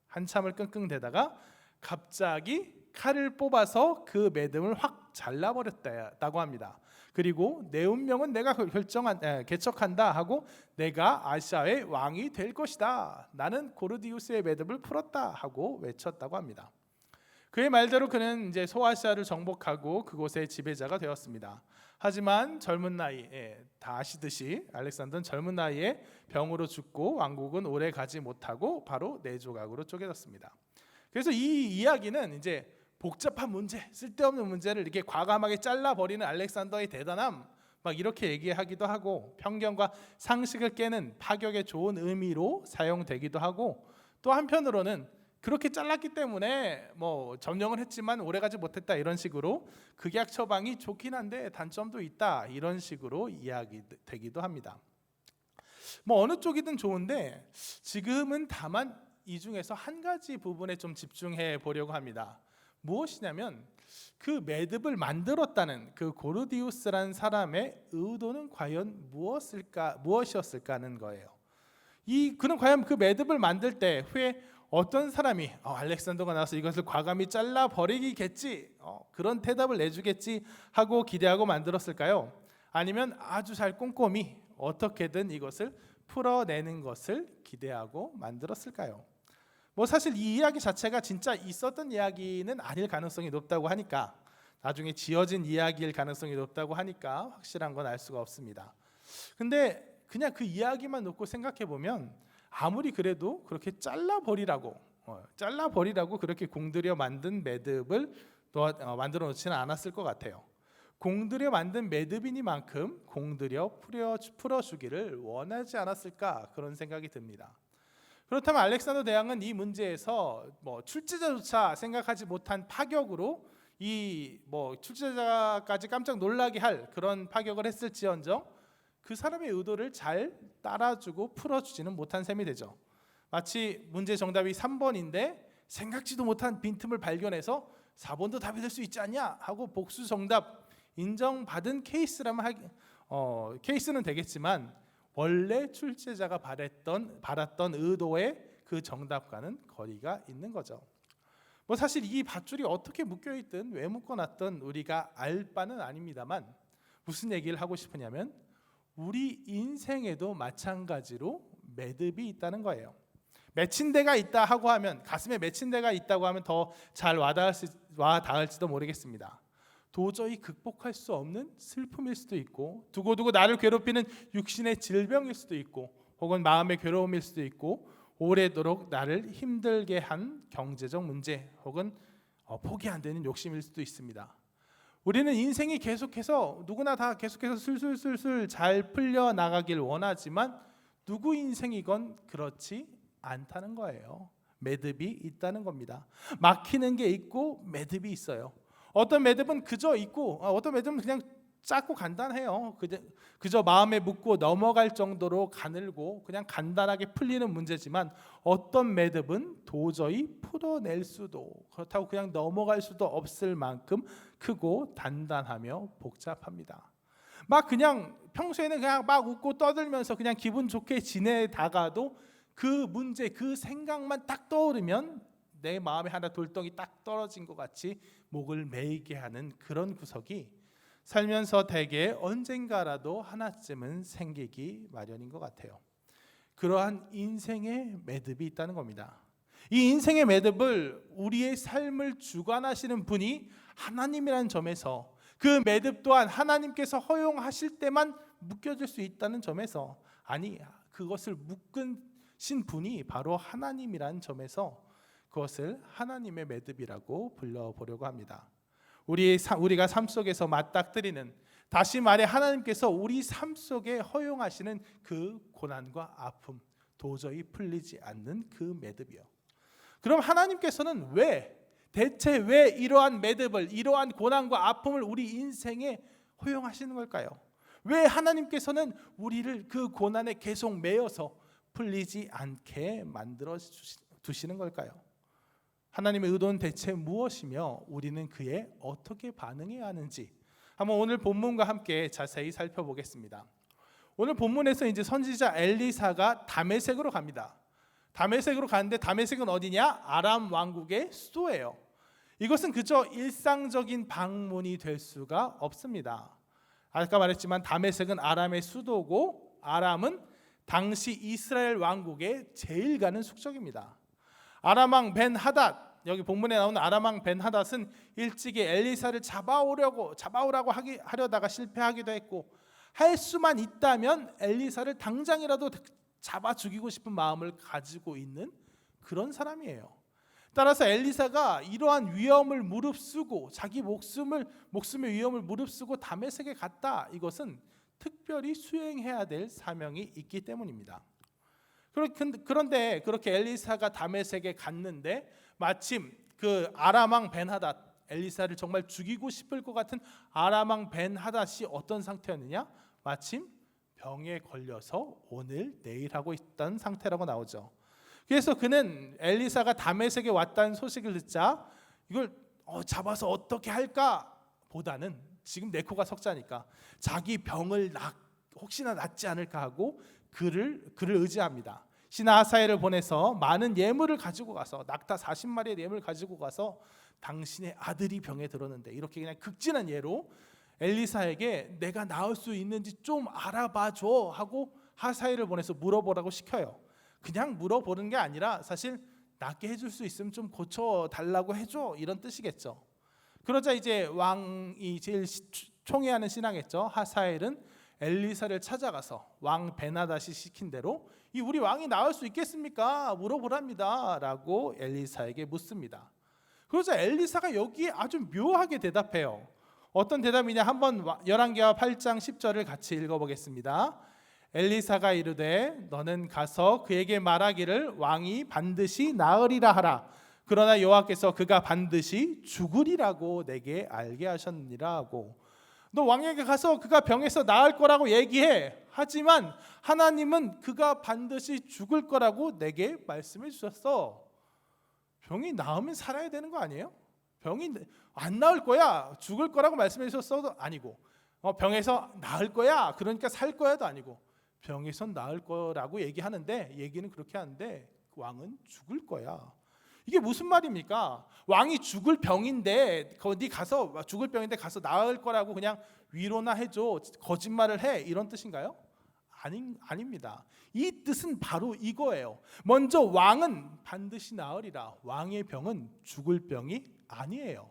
한참을 끙끙대다가 갑자기 칼을 뽑아서 그 매듭을 확 잘라버렸다고 합니다. 그리고 내 운명은 내가 개척한다 하고 내가 아시아의 왕이 될 것이다, 나는 고르디우스의 매듭을 풀었다 하고 외쳤다고 합니다. 그의 말대로 그는 이제 소아시아를 정복하고 그곳의 지배자가 되었습니다. 하지만 젊은 나이에, 다 아시듯이 알렉산더는 젊은 나이에 병으로 죽고 왕국은 오래 가지 못하고 바로 네 조각으로 쪼개졌습니다. 그래서 이 이야기는 이제 복잡한 문제, 쓸데없는 문제를 이렇게 과감하게 잘라버리는 알렉산더의 대단함, 막 이렇게 얘기하기도 하고, 편견과 상식을 깨는 파격의 좋은 의미로 사용되기도 하고, 또 한편으로는 그렇게 잘랐기 때문에 뭐 점령을 했지만 오래가지 못했다, 이런 식으로 극약 처방이 좋긴 한데 단점도 있다, 이런 식으로 이야기되기도 합니다. 뭐 어느 쪽이든 좋은데 지금은 다만 이 중에서 한 가지 부분에 좀 집중해 보려고 합니다. 무엇이냐면 그 매듭을 만들었다는 그 고르디우스라는 사람의 의도는 과연 무엇이었을까 하는 거예요. 그는 과연 그 매듭을 만들 때 후에 어떤 사람이 알렉산더가 나와서 이것을 과감히 잘라버리겠지, 그런 대답을 내주겠지 하고 기대하고 만들었을까요? 아니면 아주 잘 꼼꼼히 어떻게든 이것을 풀어내는 것을 기대하고 만들었을까요? 뭐 사실 이 이야기 자체가 진짜 있었던 이야기는 아닐 가능성이 높다고 하니까, 나중에 지어진 이야기일 가능성이 높다고 하니까 확실한 건 알 수가 없습니다. 근데 그냥 그 이야기만 놓고 생각해 보면 아무리 그래도 그렇게 잘라버리라고 그렇게 공들여 만든 매듭을 만들어 놓지는 않았을 것 같아요. 공들여 만든 매듭이니만큼 공들여 풀어주기를 원하지 않았을까, 그런 생각이 듭니다. 그렇다면 알렉산더 대왕은 이 문제에서 출제자조차 생각하지 못한 파격으로 출제자까지 깜짝 놀라게 할 그런 파격을 했을지언정 그 사람의 의도를 잘 따라주고 풀어주지는 못한 셈이 되죠. 마치 문제 정답이 3번인데 생각지도 못한 빈틈을 발견해서 4번도 답이 될 수 있지 않냐 하고 복수 정답 인정받은 케이스는 되겠지만, 원래 출제자가 바랐던 의도의 그 정답과는 거리가 있는 거죠. 사실 이 밧줄이 어떻게 묶여있든 왜 묶어놨든 우리가 알 바는 아닙니다만, 무슨 얘기를 하고 싶으냐면 우리 인생에도 마찬가지로 매듭이 있다는 거예요. 맺힌 데가 있다 하고 하면, 가슴에 맺힌 데가 있다고 하면 더 잘 와닿을지도 모르겠습니다. 도저히 극복할 수 없는 슬픔일 수도 있고, 두고두고 나를 괴롭히는 육신의 질병일 수도 있고, 혹은 마음의 괴로움일 수도 있고, 오래도록 나를 힘들게 한 경제적 문제, 혹은 포기 안 되는 욕심일 수도 있습니다. 우리는 인생이 누구나 다 계속해서 술술술술 잘 풀려 나가길 원하지만 누구 인생이건 그렇지 않다는 거예요. 매듭이 있다는 겁니다. 막히는 게 있고 매듭이 있어요. 어떤 매듭은 그저 있고, 어떤 매듭은 그냥 짧고 간단해요. 그저 마음에 묻고 넘어갈 정도로 가늘고 그냥 간단하게 풀리는 문제지만, 어떤 매듭은 도저히 풀어낼 수도, 그렇다고 그냥 넘어갈 수도 없을 만큼 크고 단단하며 복잡합니다. 그냥 평소에는 그냥 막 웃고 떠들면서 그냥 기분 좋게 지내다가도 그 문제, 그 생각만 딱 떠오르면 내 마음에 하나 돌덩이 딱 떨어진 것 같이 목을 메이게 하는 그런 구석이 살면서 대개 언젠가라도 하나쯤은 생기기 마련인 것 같아요. 그러한 인생의 매듭이 있다는 겁니다. 이 인생의 매듭을 우리의 삶을 주관하시는 분이 하나님이라는 점에서, 그 매듭 또한 하나님께서 허용하실 때만 묶여질 수 있다는 점에서, 아니 그것을 묶으신 분이 바로 하나님이라는 점에서 그것을 하나님의 매듭이라고 불러보려고 합니다. 우리가 삶 속에서 맞닥뜨리는, 다시 말해 하나님께서 우리 삶 속에 허용하시는 그 고난과 아픔, 도저히 풀리지 않는 그 매듭이요. 그럼 하나님께서는 대체 왜 이러한 매듭을, 이러한 고난과 아픔을 우리 인생에 허용하시는 걸까요? 왜 하나님께서는 우리를 그 고난에 계속 매여서 풀리지 않게 만들어 두시는 걸까요? 하나님의 의도는 대체 무엇이며 우리는 그에 어떻게 반응해야 하는지 한번 오늘 본문과 함께 자세히 살펴보겠습니다. 오늘 본문에서 이제 선지자 엘리사가 다메섹으로 갑니다. 다메섹으로 가는데, 다메섹은 어디냐? 아람 왕국의 수도예요. 이것은 그저 일상적인 방문이 될 수가 없습니다. 아까 말했지만 다메섹은 아람의 수도고, 아람은 당시 이스라엘 왕국의 제일 가는 숙적입니다. 아람 왕 벤하닷, 여기 본문에 나오는 아람 왕 벤하닷은 일찍이 엘리사를 잡아오라고 하려다가 실패하기도 했고, 할 수만 있다면 엘리사를 당장이라도 잡아 죽이고 싶은 마음을 가지고 있는 그런 사람이에요. 따라서 엘리사가 이러한 위험을 무릅쓰고, 자기 목숨의 위험을 무릅쓰고 다메섹에 갔다, 이것은 특별히 수행해야 될 사명이 있기 때문입니다. 그런데 그렇게 엘리사가 다메섹에 갔는데, 마침 그 아람 왕 벤하닷, 엘리사를 정말 죽이고 싶을 것 같은 아람 왕 벤하닷이 어떤 상태였느냐? 마침 병에 걸려서 오늘 내일 하고 있던 상태라고 나오죠. 그래서 그는 엘리사가 다메섹에 왔다는 소식을 듣자 이걸 잡아서 어떻게 할까 보다는, 지금 내 코가 석자니까 자기 병을 혹시나 낫지 않을까 하고 그를 의지합니다. 신하 하사엘을 보내서 많은 예물을 가지고 가서, 낙타 40마리의 예물을 가지고 가서 당신의 아들이 병에 들었는데, 이렇게 그냥 극진한 예로 엘리사에게 내가 나을 수 있는지 좀 알아봐줘 하고 하사엘을 보내서 물어보라고 시켜요. 그냥 물어보는 게 아니라 사실 낫게 해줄 수 있으면 좀 고쳐달라고 해줘, 이런 뜻이겠죠. 그러자 이제 왕이 제일 총애하는 신하겠죠. 하사엘은 엘리사를 찾아가서 왕 베나닷이 시킨 대로 이 우리 왕이 나을 수 있겠습니까? 물어보랍니다 라고 엘리사에게 묻습니다. 그러자 엘리사가 여기에 아주 묘하게 대답해요. 어떤 대답이냐, 한번 열왕기하 8장 10절을 같이 읽어보겠습니다. 엘리사가 이르되 너는 가서 그에게 말하기를 왕이 반드시 나으리라 하라. 그러나 여호와께서 그가 반드시 죽으리라고 내게 알게 하셨느니라 하고, 너 왕에게 가서 그가 병에서 나을 거라고 얘기해. 하지만 하나님은 그가 반드시 죽을 거라고 내게 말씀해 주셨어. 병이 나으면 살아야 되는 거 아니에요? 병이 안 나을 거야, 죽을 거라고 말씀해 주셨어도 아니고, 병에서 나을 거야, 그러니까 살 거야도 아니고, 병에서 나을 거라고 얘기하는데, 얘기는 그렇게 하는데 왕은 죽을 거야. 이게 무슨 말입니까? 왕이 죽을 병인데 거기 가서, 죽을 병인데 가서 나을 거라고 그냥 위로나 해줘, 거짓말을 해, 이런 뜻인가요? 아닙니다. 이 뜻은 바로 이거예요. 먼저 왕은 반드시 나으리라. 왕의 병은 죽을 병이 아니에요.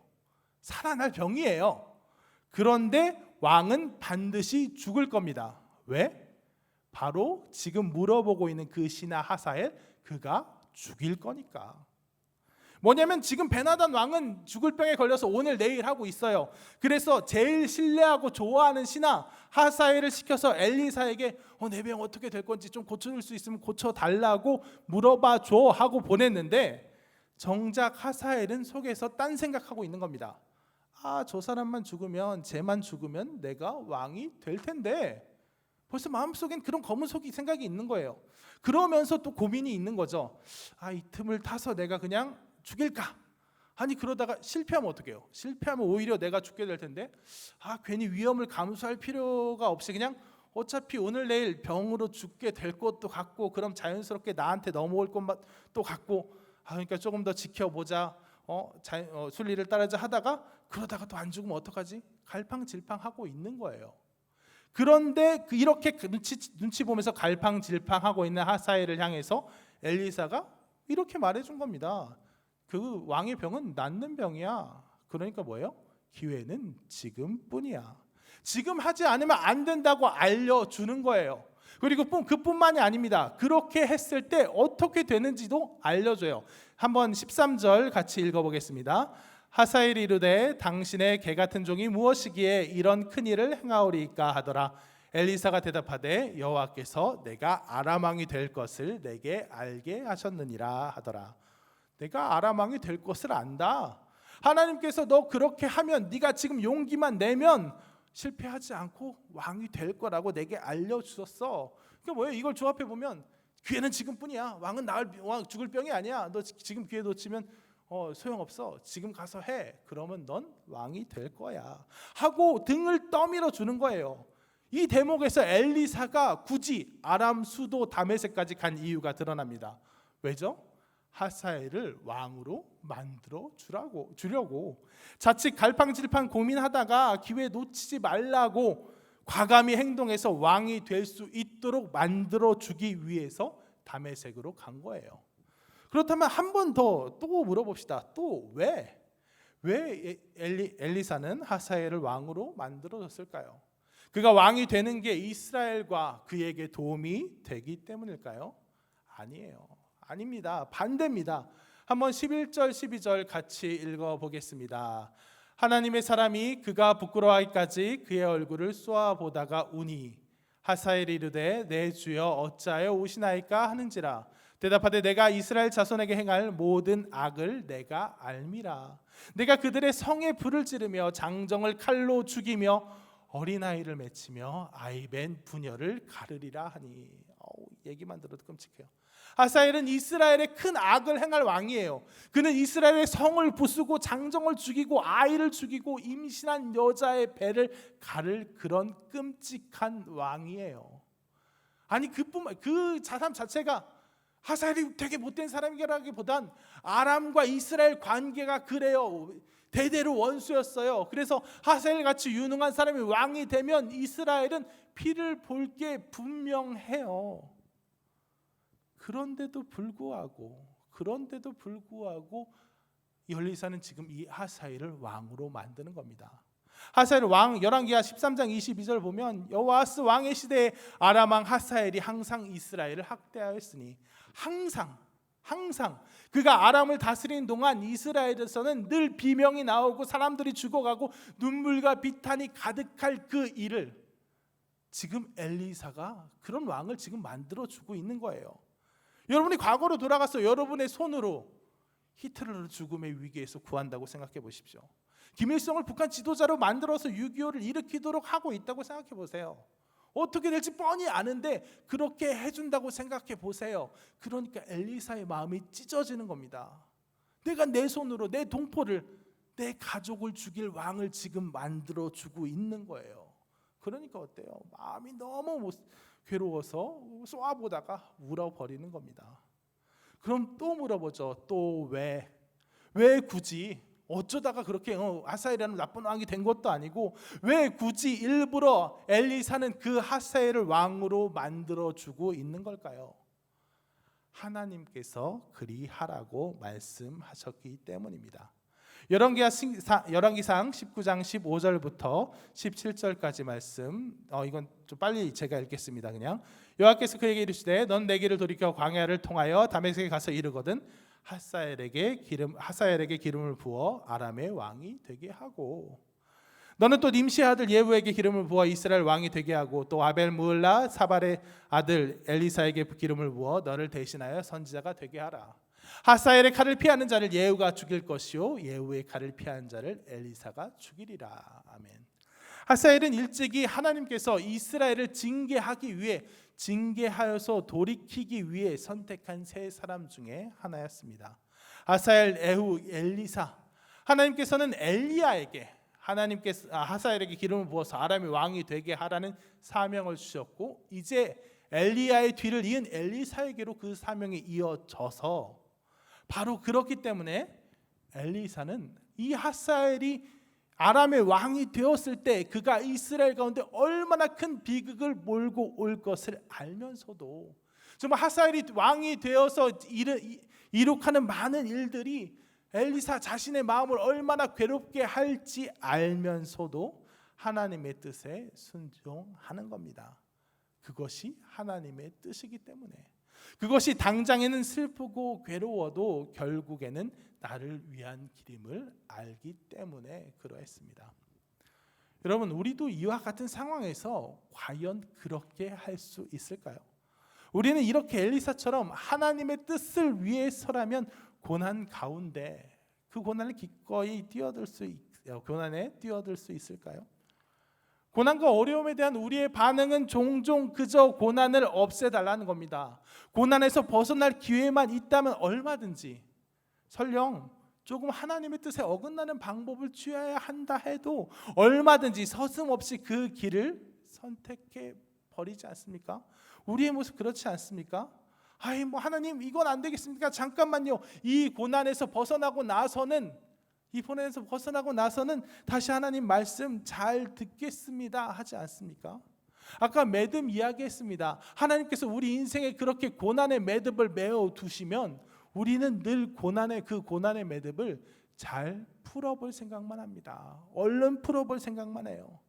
살아날 병이에요. 그런데 왕은 반드시 죽을 겁니다. 왜? 바로 지금 물어보고 있는 그 신하 하사엘, 그가 죽일 거니까. 뭐냐면 지금 베나단 왕은 죽을 병에 걸려서 오늘 내일 하고 있어요. 그래서 제일 신뢰하고 좋아하는 신하 하사엘을 시켜서 엘리사에게 내 병 어떻게 될 건지 좀 고쳐줄 수 있으면 고쳐달라고 물어봐 줘 하고 보냈는데, 정작 하사엘은 속에서 딴 생각하고 있는 겁니다. 저 사람만 죽으면, 쟤만 죽으면 내가 왕이 될 텐데, 벌써 마음속엔 그런 검은 생각이 있는 거예요. 그러면서 또 고민이 있는 거죠. 이 틈을 타서 내가 그냥 죽일까? 아니 그러다가 실패하면 어떡해요? 실패하면 오히려 내가 죽게 될 텐데, 괜히 위험을 감수할 필요가 없이 그냥 어차피 오늘 내일 병으로 죽게 될 것도 같고, 그럼 자연스럽게 나한테 넘어올 것도 같고, 그러니까 조금 더 지켜보자, 순리를 따르자 하다가, 그러다가 또 안 죽으면 어떡하지? 갈팡질팡하고 있는 거예요. 그런데 이렇게 눈치 보면서 갈팡질팡하고 있는 하사엘을 향해서 엘리사가 이렇게 말해준 겁니다. 그 왕의 병은 낫는 병이야. 그러니까 뭐예요? 기회는 지금뿐이야. 지금 하지 않으면 안 된다고 알려주는 거예요. 그리고 그뿐만이 아닙니다. 그렇게 했을 때 어떻게 되는지도 알려줘요. 한번 13절 같이 읽어보겠습니다. 하사엘이 이르되 당신의 개 같은 종이 무엇이기에 이런 큰 일을 행하오리까 하더라. 엘리사가 대답하되 여호와께서 내가 아람 왕이 될 것을 내게 알게 하셨느니라 하더라. 내가 아람 왕이 될 것을 안다. 하나님께서 너 그렇게 하면, 네가 지금 용기만 내면 실패하지 않고 왕이 될 거라고 내게 알려주셨어. 그러니까 뭐예요? 이걸 조합해 보면 기회는 지금뿐이야. 왕은 죽을 병이 아니야. 너 지금 기회 놓치면 소용없어. 지금 가서 해. 그러면 넌 왕이 될 거야 하고 등을 떠밀어 주는 거예요. 이 대목에서 엘리사가 굳이 아람 수도 다메섹까지 간 이유가 드러납니다. 왜죠? 하사엘을 왕으로 만들어 주려고. 자칫 갈팡질팡 고민하다가 기회 놓치지 말라고 과감히 행동해서 왕이 될 수 있도록 만들어 주기 위해서 다메섹으로 간 거예요. 그렇다면 한 번 더 또 물어봅시다. 또 왜 엘리사는 하사엘을 왕으로 만들어줬을까요? 그가 왕이 되는 게 이스라엘과 그에게 도움이 되기 때문일까요? 아니에요. 아닙니다. 반대입니다. 한번 11절 12절 같이 읽어보겠습니다. 하나님의 사람이 그가 부끄러워하기까지 그의 얼굴을 쏘아보다가 우니 하사엘이 이르되 내 주여 어찌하여 오시나이까 하는지라. 대답하되 내가 이스라엘 자손에게 행할 모든 악을 내가 알미라. 내가 그들의 성에 불을 지르며 장정을 칼로 죽이며 어린아이를 맺히며 아이벤 부녀를 가르리라 하니. 얘기만 들어도 끔찍해요. 하사엘은 이스라엘의 큰 악을 행할 왕이에요. 그는 이스라엘의 성을 부수고 장정을 죽이고 아이를 죽이고 임신한 여자의 배를 가를 그런 끔찍한 왕이에요. 아니 그 사람 자체가 하사엘이 되게 못된 사람이라기보단 아람과 이스라엘 관계가 그래요. 대대로 원수였어요. 그래서 하사엘 같이 유능한 사람이 왕이 되면 이스라엘은 피를 볼 게 분명해요. 그런데도 불구하고 그런데도 불구하고 엘리사는 지금 이 하사엘을 왕으로 만드는 겁니다. 하사엘 왕 열왕기하 13장 22절 보면 여호아스 왕의 시대에 아람 왕 하사엘이 항상 이스라엘을 학대하였으니 항상 그가 아람을 다스리는 동안 이스라엘에서는 늘 비명이 나오고 사람들이 죽어가고 눈물과 비탄이 가득할 그 일을 지금 엘리사가 그런 왕을 지금 만들어주고 있는 거예요. 여러분이 과거로 돌아가서 여러분의 손으로 히틀러를 죽음의 위기에서 구한다고 생각해 보십시오. 김일성을 북한 지도자로 만들어서 6.25를 일으키도록 하고 있다고 생각해 보세요. 어떻게 될지 뻔히 아는데 그렇게 해준다고 생각해 보세요. 그러니까 엘리사의 마음이 찢어지는 겁니다. 내가 내 손으로 내 동포를, 내 가족을 죽일 왕을 지금 만들어주고 있는 거예요. 그러니까 어때요? 마음이 너무 괴로워서 쏘아보다가 울어버리는 겁니다. 그럼 또 물어보죠. 또 왜 굳이? 어쩌다가 그렇게 하사엘이라는 나쁜 왕이 된 것도 아니고 왜 굳이 일부러 엘리사는 그 하사엘을 왕으로 만들어주고 있는 걸까요? 하나님께서 그리하라고 말씀하셨기 때문입니다. 열왕기상 19장 15절부터 17절까지 말씀, 이건 좀 빨리 제가 읽겠습니다. 그냥 여호와께서 그에게 이르시되 넌 내 길을 돌이켜 광야를 통하여 다메섹에 가서 이르거든 하사엘에게 기름을 부어 아람의 왕이 되게 하고 너는 또 님시의 아들 예후에게 기름을 부어 이스라엘 왕이 되게 하고 또 아벨 무을라 사발의 아들 엘리사에게 기름을 부어 너를 대신하여 선지자가 되게 하라. 하사엘의 칼을 피하는 자를 예후가 죽일 것이요 예후의 칼을 피하는 자를 엘리사가 죽이리라. 아멘. 하사엘은 일찍이 하나님께서 이스라엘을 징계하여서 돌이키기 위해 선택한 세 사람 중에 하나였습니다. 하사엘, 예후, 엘리사. 하나님께서는 엘리야에게 하사엘에게 기름을 부어서 아람의 왕이 되게 하라는 사명을 주셨고 이제 엘리야의 뒤를 이은 엘리사에게로 그 사명이 이어져서 바로 그렇기 때문에 엘리사는 이 하사엘이 아람의 왕이 되었을 때 그가 이스라엘 가운데 얼마나 큰 비극을 몰고 올 것을 알면서도 정말 하사엘이 왕이 되어서 이룩하는 많은 일들이 엘리사 자신의 마음을 얼마나 괴롭게 할지 알면서도 하나님의 뜻에 순종하는 겁니다. 그것이 하나님의 뜻이기 때문에 그것이 당장에는 슬프고 괴로워도 결국에는 나를 위한 길임을 알기 때문에 그러했습니다. 여러분, 우리도 이와 같은 상황에서 과연 그렇게 할 수 있을까요? 우리는 이렇게 엘리사처럼 하나님의 뜻을 위해서라면 고난 가운데 그 고난을 기꺼이 고난에 뛰어들 수 있을까요? 고난과 어려움에 대한 우리의 반응은 종종 그저 고난을 없애달라는 겁니다. 고난에서 벗어날 기회만 있다면 얼마든지 설령 조금 하나님의 뜻에 어긋나는 방법을 취해야 한다 해도 얼마든지 서슴없이 그 길을 선택해 버리지 않습니까? 우리의 모습 그렇지 않습니까? 하나님 이건 안 되겠습니까? 잠깐만요. 이 고난에서 벗어나고 나서는 다시 하나님 말씀 잘 듣겠습니다 하지 않습니까? 아까 매듭 이야기했습니다. 하나님께서 우리 인생에 그렇게 고난의 매듭을 메어 두시면 우리는 늘 그 고난의 매듭을 잘 풀어볼 생각만 합니다. 얼른 풀어볼 생각만 해요.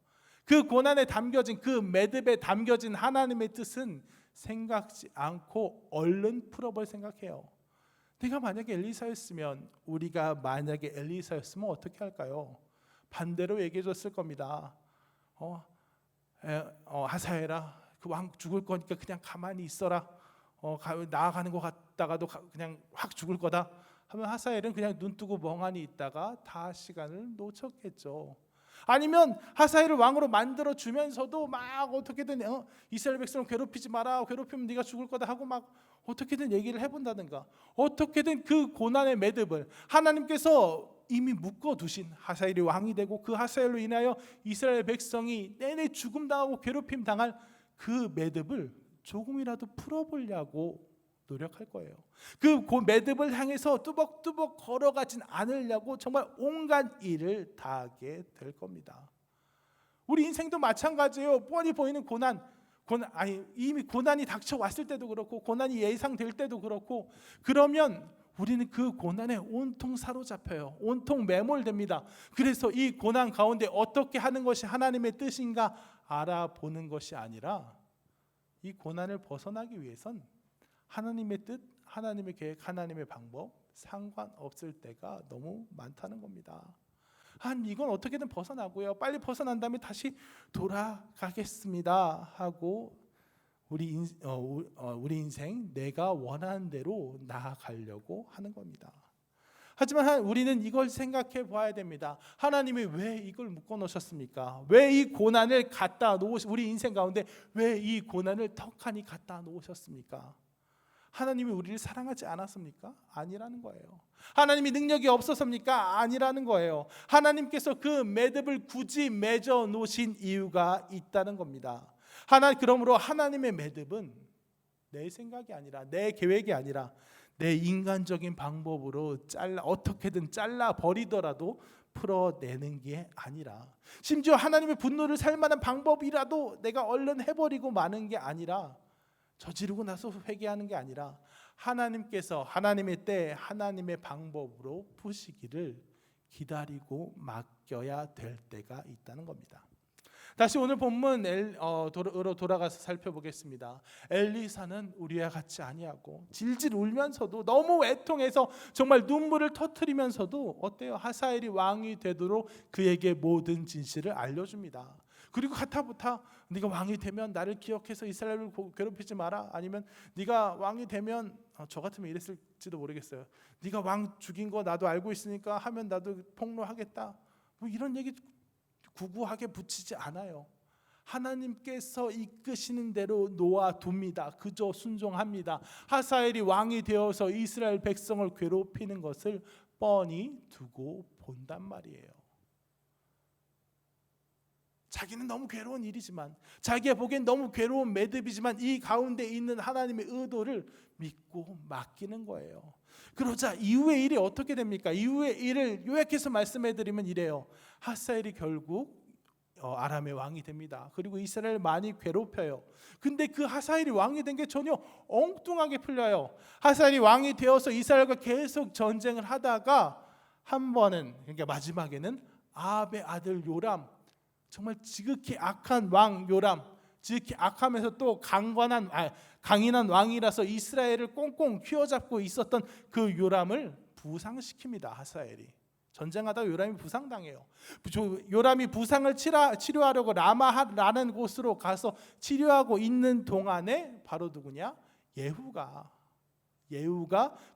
그 고난에 담겨진 그 매듭에 담겨진 하나님의 뜻은 생각지 않고 얼른 풀어볼 생각해요. 내가 만약에 엘리사였으면 어떻게 할까요? 반대로 얘기해줬을 겁니다. 하사엘아, 그 왕 죽을 거니까 그냥 가만히 있어라. 나아가는 것 같다가도 그냥 확 죽을 거다 하면 하사엘은 그냥 눈 뜨고 멍하니 있다가 다 시간을 놓쳤겠죠. 아니면 하사엘을 왕으로 만들어 주면서도 막 어떻게든 이스라엘 백성을 괴롭히지 마라, 괴롭히면 네가 죽을 거다 하고 막 어떻게든 얘기를 해본다든가, 어떻게든 그 고난의 매듭을 하나님께서 이미 묶어두신 하사엘이 왕이 되고 그 하사엘로 인하여 이스라엘 백성이 내내 죽음당하고 괴롭힘 당할 그 매듭을 조금이라도 풀어보려고 노력할 거예요. 그 매듭을 향해서 뚜벅뚜벅 걸어가진 않으려고 정말 온갖 일을 다하게 될 겁니다. 우리 인생도 마찬가지예요. 뻔히 보이는 이미 고난이 닥쳐왔을 때도 그렇고 고난이 예상될 때도 그렇고, 그러면 우리는 그 고난에 온통 사로잡혀요. 온통 매몰됩니다. 그래서 이 고난 가운데 어떻게 하는 것이 하나님의 뜻인가 알아보는 것이 아니라 이 고난을 벗어나기 위해선 하나님의 뜻, 하나님의 계획, 하나님의 방법 상관없을 때가 너무 많다는 겁니다. 이건 어떻게든 벗어나고요. 빨리 벗어난 다음에 다시 돌아가겠습니다 하고 우리 인생 내가 원하는 대로 나아가려고 하는 겁니다. 하지만 우리는 이걸 생각해 봐야 됩니다. 하나님이 왜 이걸 묶어 놓으셨습니까? 왜 이 고난을 갖다 우리 인생 가운데 왜 이 고난을 턱하니 갖다 놓으셨습니까? 하나님이 우리를 사랑하지 않았습니까? 아니라는 거예요. 하나님이 능력이 없었습니까? 아니라는 거예요. 하나님께서 그 매듭을 굳이 맺어 놓으신 이유가 있다는 겁니다. 그러므로 하나님의 매듭은 내 생각이 아니라 내 계획이 아니라 내 인간적인 방법으로 어떻게든 잘라 버리더라도 풀어내는 게 아니라, 심지어 하나님의 분노를 살 만한 방법이라도 내가 얼른 해버리고 마는 게 아니라, 저지르고 나서 회개하는 게 아니라 하나님께서 하나님의 때 하나님의 방법으로 푸시기를 기다리고 맡겨야 될 때가 있다는 겁니다. 다시 오늘 본문으로 돌아가서 살펴보겠습니다. 엘리사는 우리와 같지 아니하고 질질 울면서도 너무 애통해서 정말 눈물을 터뜨리면서도 어때요? 하사엘이 왕이 되도록 그에게 모든 진실을 알려줍니다. 그리고 가타부타 네가 왕이 되면 나를 기억해서 이스라엘을 괴롭히지 마라. 아니면 네가 왕이 되면 저 같으면 이랬을지도 모르겠어요. 네가 왕 죽인 거 나도 알고 있으니까 하면 나도 폭로하겠다. 뭐 이런 얘기 구구하게 붙이지 않아요. 하나님께서 이끄시는 대로 놓아둡니다. 그저 순종합니다. 하사엘이 왕이 되어서 이스라엘 백성을 괴롭히는 것을 뻔히 두고 본단 말이에요. 자기는 너무 괴로운 일이지만, 자기가 보기엔 너무 괴로운 매듭이지만 이 가운데 있는 하나님의 의도를 믿고 맡기는 거예요. 그러자 이후의 일이 어떻게 됩니까? 이후의 일을 요약해서 말씀해드리면 이래요. 하사엘이 결국 아람의 왕이 됩니다. 그리고 이스라엘을 많이 괴롭혀요. 근데 그 하사엘이 왕이 된 게 전혀 엉뚱하게 풀려요. 하사엘이 왕이 되어서 이스라엘과 계속 전쟁을 하다가 한 번은, 그러니까 마지막에는 아합의 아들 요람, 정말 지극히 악한 왕 요람, 지극히 악하면서 또 강인한 왕이라서 이스라엘을 꽁꽁 휘어잡고 있었던 그 요람을 부상시킵니다. 하사엘이 전쟁하다가 요람이 부상당해요. 요람이 부상을 치료하려고 라마라는 곳으로 가서 치료하고 있는 동안에 바로 누구냐? 예후가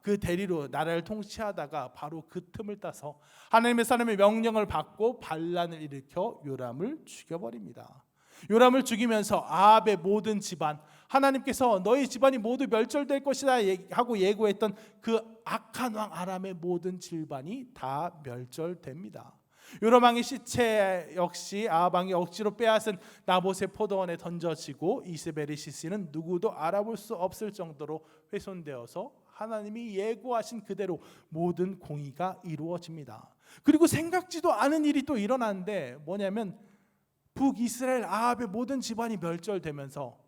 그 대리로 나라를 통치하다가 바로 그 틈을 따서 하나님의 사람의 명령을 받고 반란을 일으켜 요람을 죽여버립니다. 요람을 죽이면서 아합의 모든 집안, 하나님께서 너희 집안이 모두 멸절될 것이다 하고 예고했던 그 악한 왕 아람의 모든 집안이 다 멸절됩니다. 요람 왕의 시체 역시 아합 왕이 억지로 빼앗은 나봇의 포도원에 던져지고 이세벨의 시신은 누구도 알아볼 수 없을 정도로 훼손되어서 하나님이 예고하신 그대로 모든 공의가 이루어집니다. 그리고 생각지도 않은 일이 또 일어나는데 뭐냐면 북이스라엘 아합의 모든 집안이 멸절되면서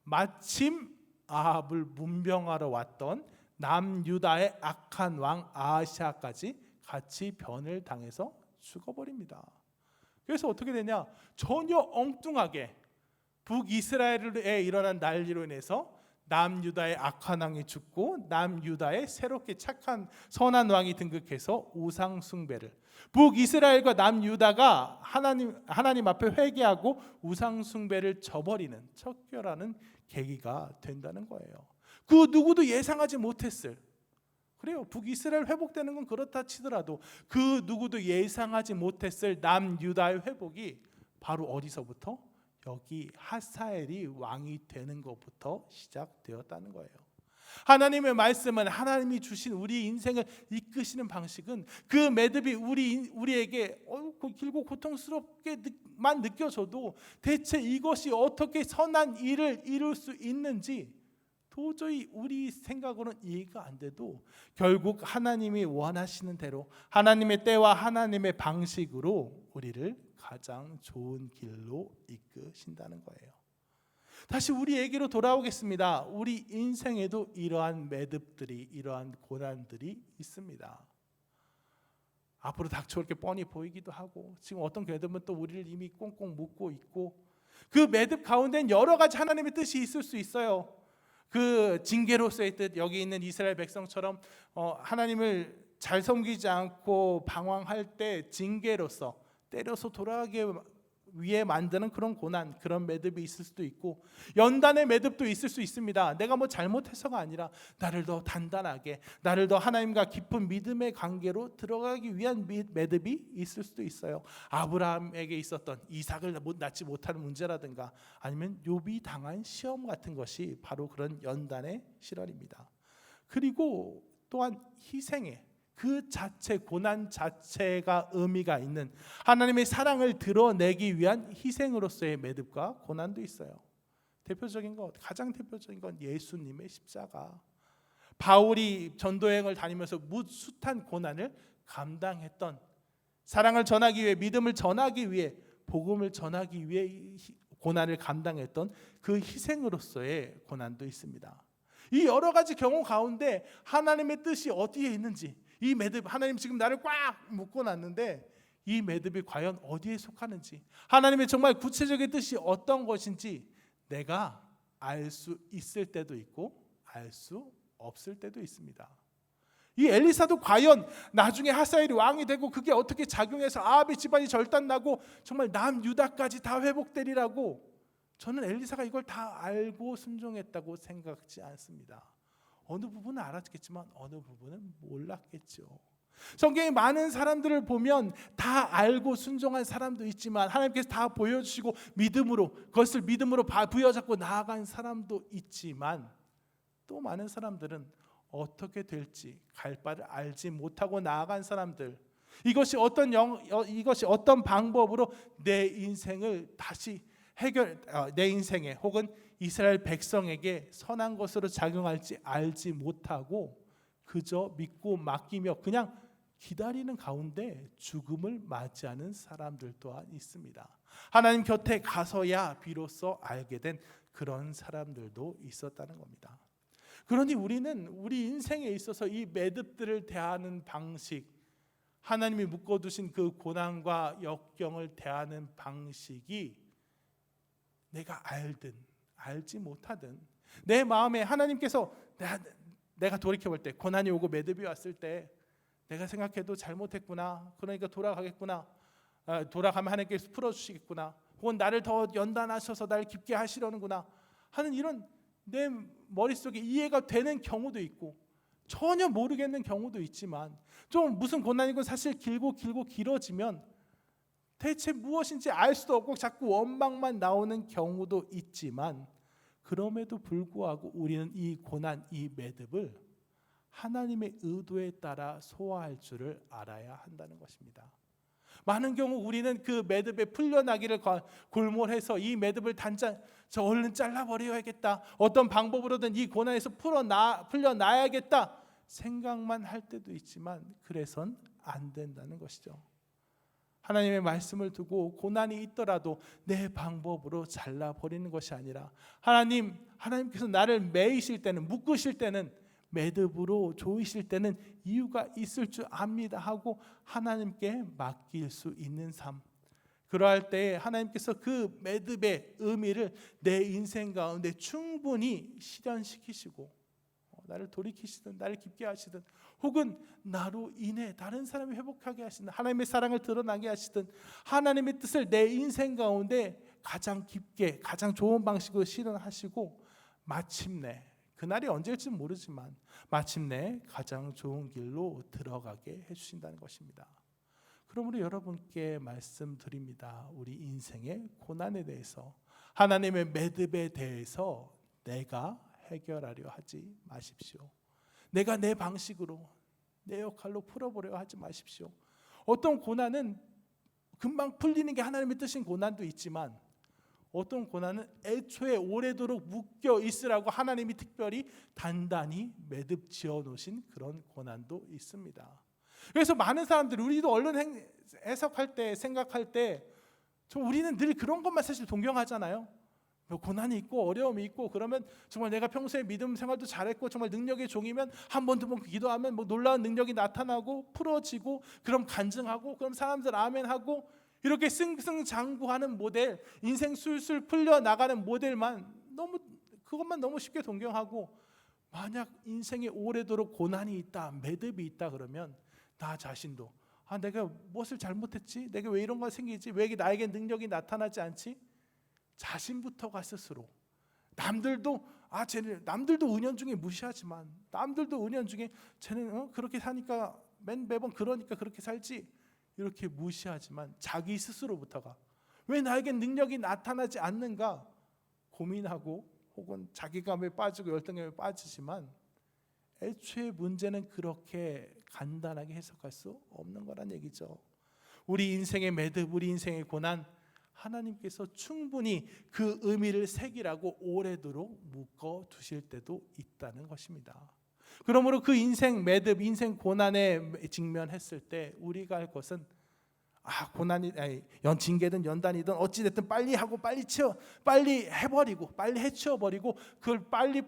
마침 아합을 문병하러 왔던 남유다의 악한 왕 아하시아까지 같이 변을 당해서 죽어버립니다. 그래서 어떻게 되냐? 전혀 엉뚱하게 북이스라엘에 일어난 난리로 인해서 남유다의 악한 왕이 죽고 남유다의 새롭게 착한 선한 왕이 등극해서 우상 숭배를, 북이스라엘과 남유다가 하나님 앞에 회개하고 우상 숭배를 저버리는 척결하는 계기가 된다는 거예요. 그 누구도 예상하지 못했을, 그래요. 북이스라엘 회복되는 건 그렇다 치더라도 그 누구도 예상하지 못했을 남유다의 회복이 바로 어디서부터? 여기 하사엘이 왕이 되는 것부터 시작되었다는 거예요. 하나님의 말씀은, 하나님이 주신 우리 인생을 이끄시는 방식은 그 매듭이 우리에게 길고 고통스럽게만 느껴져도 대체 이것이 어떻게 선한 일을 이룰 수 있는지 도저히 우리 생각으로는 이해가 안 돼도 결국 하나님이 원하시는 대로 하나님의 때와 하나님의 방식으로 우리를 가장 좋은 길로 이끄신다는 거예요. 다시 우리에게로 돌아오겠습니다. 우리 인생에도 이러한 매듭들이, 이러한 고난들이 있습니다. 앞으로 닥쳐올 게 뻔히 보이기도 하고, 지금 어떤 매듭은 또 우리를 이미 꽁꽁 묶고 있고, 그 매듭 가운데는 여러 가지 하나님의 뜻이 있을 수 있어요. 그 징계로서의 뜻, 여기 있는 이스라엘 백성처럼 하나님을 잘 섬기지 않고 방황할 때 징계로서 때려서 돌아가게 위해 만드는 그런 고난, 그런 매듭이 있을 수도 있고, 연단의 매듭도 있을 수 있습니다. 내가 뭐 잘못해서가 아니라 나를 더 단단하게, 나를 더 하나님과 깊은 믿음의 관계로 들어가기 위한 매듭이 있을 수도 있어요. 아브라함에게 있었던 이삭을 낳지 못하는 문제라든가, 아니면 욥이 당한 시험 같은 것이 바로 그런 연단의 실현입니다. 그리고 또한 희생의 그 자체, 고난 자체가 의미가 있는 하나님의 사랑을 드러내기 위한 희생으로서의 매듭과 고난도 있어요. 가장 대표적인 건 예수님의 십자가. 바울이 전도여행을 다니면서 무수한 고난을 감당했던, 사랑을 전하기 위해, 믿음을 전하기 위해, 복음을 전하기 위해 고난을 감당했던 그 희생으로서의 고난도 있습니다. 이 여러 가지 경우 가운데 하나님의 뜻이 어디에 있는지, 이 매듭, 하나님 지금 나를 꽉 묶어놨는데 이 매듭이 과연 어디에 속하는지, 하나님의 정말 구체적인 뜻이 어떤 것인지 내가 알 수 있을 때도 있고 알 수 없을 때도 있습니다. 이 엘리사도 과연 나중에 하사엘이 왕이 되고 그게 어떻게 작용해서 아합의 집안이 절단나고 정말 남유다까지 다 회복되리라고, 저는 엘리사가 이걸 다 알고 순종했다고 생각지 않습니다. 어느 부분은 알았겠지만 어느 부분은 몰랐겠죠. 성경에 많은 사람들을 보면 다 알고 순종한 사람도 있지만, 하나님께서 다 보여주시고 믿음으로, 그것을 믿음으로 부여잡고 나아간 사람도 있지만, 또 많은 사람들은 어떻게 될지 갈 바를 알지 못하고 나아간 사람들, 이것이 어떤 방법으로 내 인생을 다시 내 인생에 혹은 이스라엘 백성에게 선한 것으로 작용할지 알지 못하고 그저 믿고 맡기며 그냥 기다리는 가운데 죽음을 맞이하는 사람들 또한 있습니다. 하나님 곁에 가서야 비로소 알게 된 그런 사람들도 있었다는 겁니다. 그러니 우리는 우리 인생에 있어서 이 매듭들을 대하는 방식, 하나님이 묶어두신 그 고난과 역경을 대하는 방식이 내가 알든 알지 못하든, 내 마음에 하나님께서 내가 돌이켜볼 때, 고난이 오고 매듭이 왔을 때 내가 생각해도 잘못했구나, 그러니까 돌아가겠구나, 돌아가면 하나님께서 풀어주시겠구나, 혹은 나를 더 연단하셔서 나를 깊게 하시려는구나 하는 이런 내 머릿속에 이해가 되는 경우도 있고, 전혀 모르겠는 경우도 있지만, 좀 무슨 고난이고 사실 길고 길어지면 대체 무엇인지 알 수도 없고 자꾸 원망만 나오는 경우도 있지만, 그럼에도 불구하고 우리는 이 고난, 이 매듭을 하나님의 의도에 따라 소화할 줄을 알아야 한다는 것입니다. 많은 경우 우리는 그 매듭에 풀려나기를 골몰해서 이 매듭을 저 얼른 잘라버려야겠다, 어떤 방법으로든 이 고난에서 풀려나야겠다 생각만 할 때도 있지만, 그래선 안 된다는 것이죠. 하나님의 말씀을 두고 고난이 있더라도 내 방법으로 잘라버리는 것이 아니라, 하나님께서 나를 매이실 때는, 묶으실 때는, 매듭으로 조이실 때는 이유가 있을 줄 압니다 하고 하나님께 맡길 수 있는 삶, 그러할 때에 하나님께서 그 매듭의 의미를 내 인생 가운데 충분히 실현시키시고, 나를 돌이키시든 나를 깊게 하시든, 혹은 나로 인해 다른 사람이 회복하게 하시든, 하나님의 사랑을 드러나게 하시든, 하나님의 뜻을 내 인생 가운데 가장 깊게 가장 좋은 방식으로 실현하시고, 마침내 그날이 언제일지 모르지만 마침내 가장 좋은 길로 들어가게 해주신다는 것입니다. 그러므로 여러분께 말씀드립니다. 우리 인생의 고난에 대해서, 하나님의 매듭에 대해서 내가 해결하려 하지 마십시오. 내가 내 방식으로, 내 역할로 풀어보려 하지 마십시오. 어떤 고난은 금방 풀리는 게 하나님의 뜻인 고난도 있지만, 어떤 고난은 애초에 오래도록 묶여 있으라고 하나님이 특별히 단단히 매듭 지어 놓으신 그런 고난도 있습니다. 그래서 많은 사람들이, 우리도 얼른 해석할 때, 생각할 때, 우리는 늘 그런 것만 사실 동경하잖아요. 뭐 고난이 있고 어려움이 있고 그러면 정말 내가 평소에 믿음 생활도 잘했고 정말 능력의 종이면 한 번 두 번 기도하면 뭐 놀라운 능력이 나타나고 풀어지고 그럼 간증하고 그럼 사람들 아멘하고 이렇게 승승장구하는 모델, 인생 술술 풀려나가는 모델만 그것만 너무 쉽게 동경하고, 만약 인생에 오래도록 고난이 있다, 매듭이 있다 그러면 나 자신도 내가 무엇을 잘못했지? 내가 왜 이런 거 생기지? 왜 나에게 능력이 나타나지 않지? 자신부터가 스스로 남들도 남들도 은연중에 무시하지만 남들도 은연중에 쟤는 그렇게 사니까 매번 그러니까 그렇게 살지 이렇게 무시하지만 자기 스스로부터가 왜 나에게 능력이 나타나지 않는가 고민하고 혹은 자기감에 빠지고 열등감에 빠지지만 애초에 문제는 그렇게 간단하게 해석할 수 없는 거란 얘기죠. 우리 인생의 매듭, 우리 인생의 고난, 하나님께서 충분히 그 의미를 새기라고 오래도록 묶어 두실 때도 있다는 것입니다. 그러므로 그 인생 매듭, 인생 고난에 직면했을 때 우리가 할 것은 고난이 징계든 연단이든 어찌 됐든 빨리 하고 빨리 해버리고 빨리 해치워버리고 그걸 빨리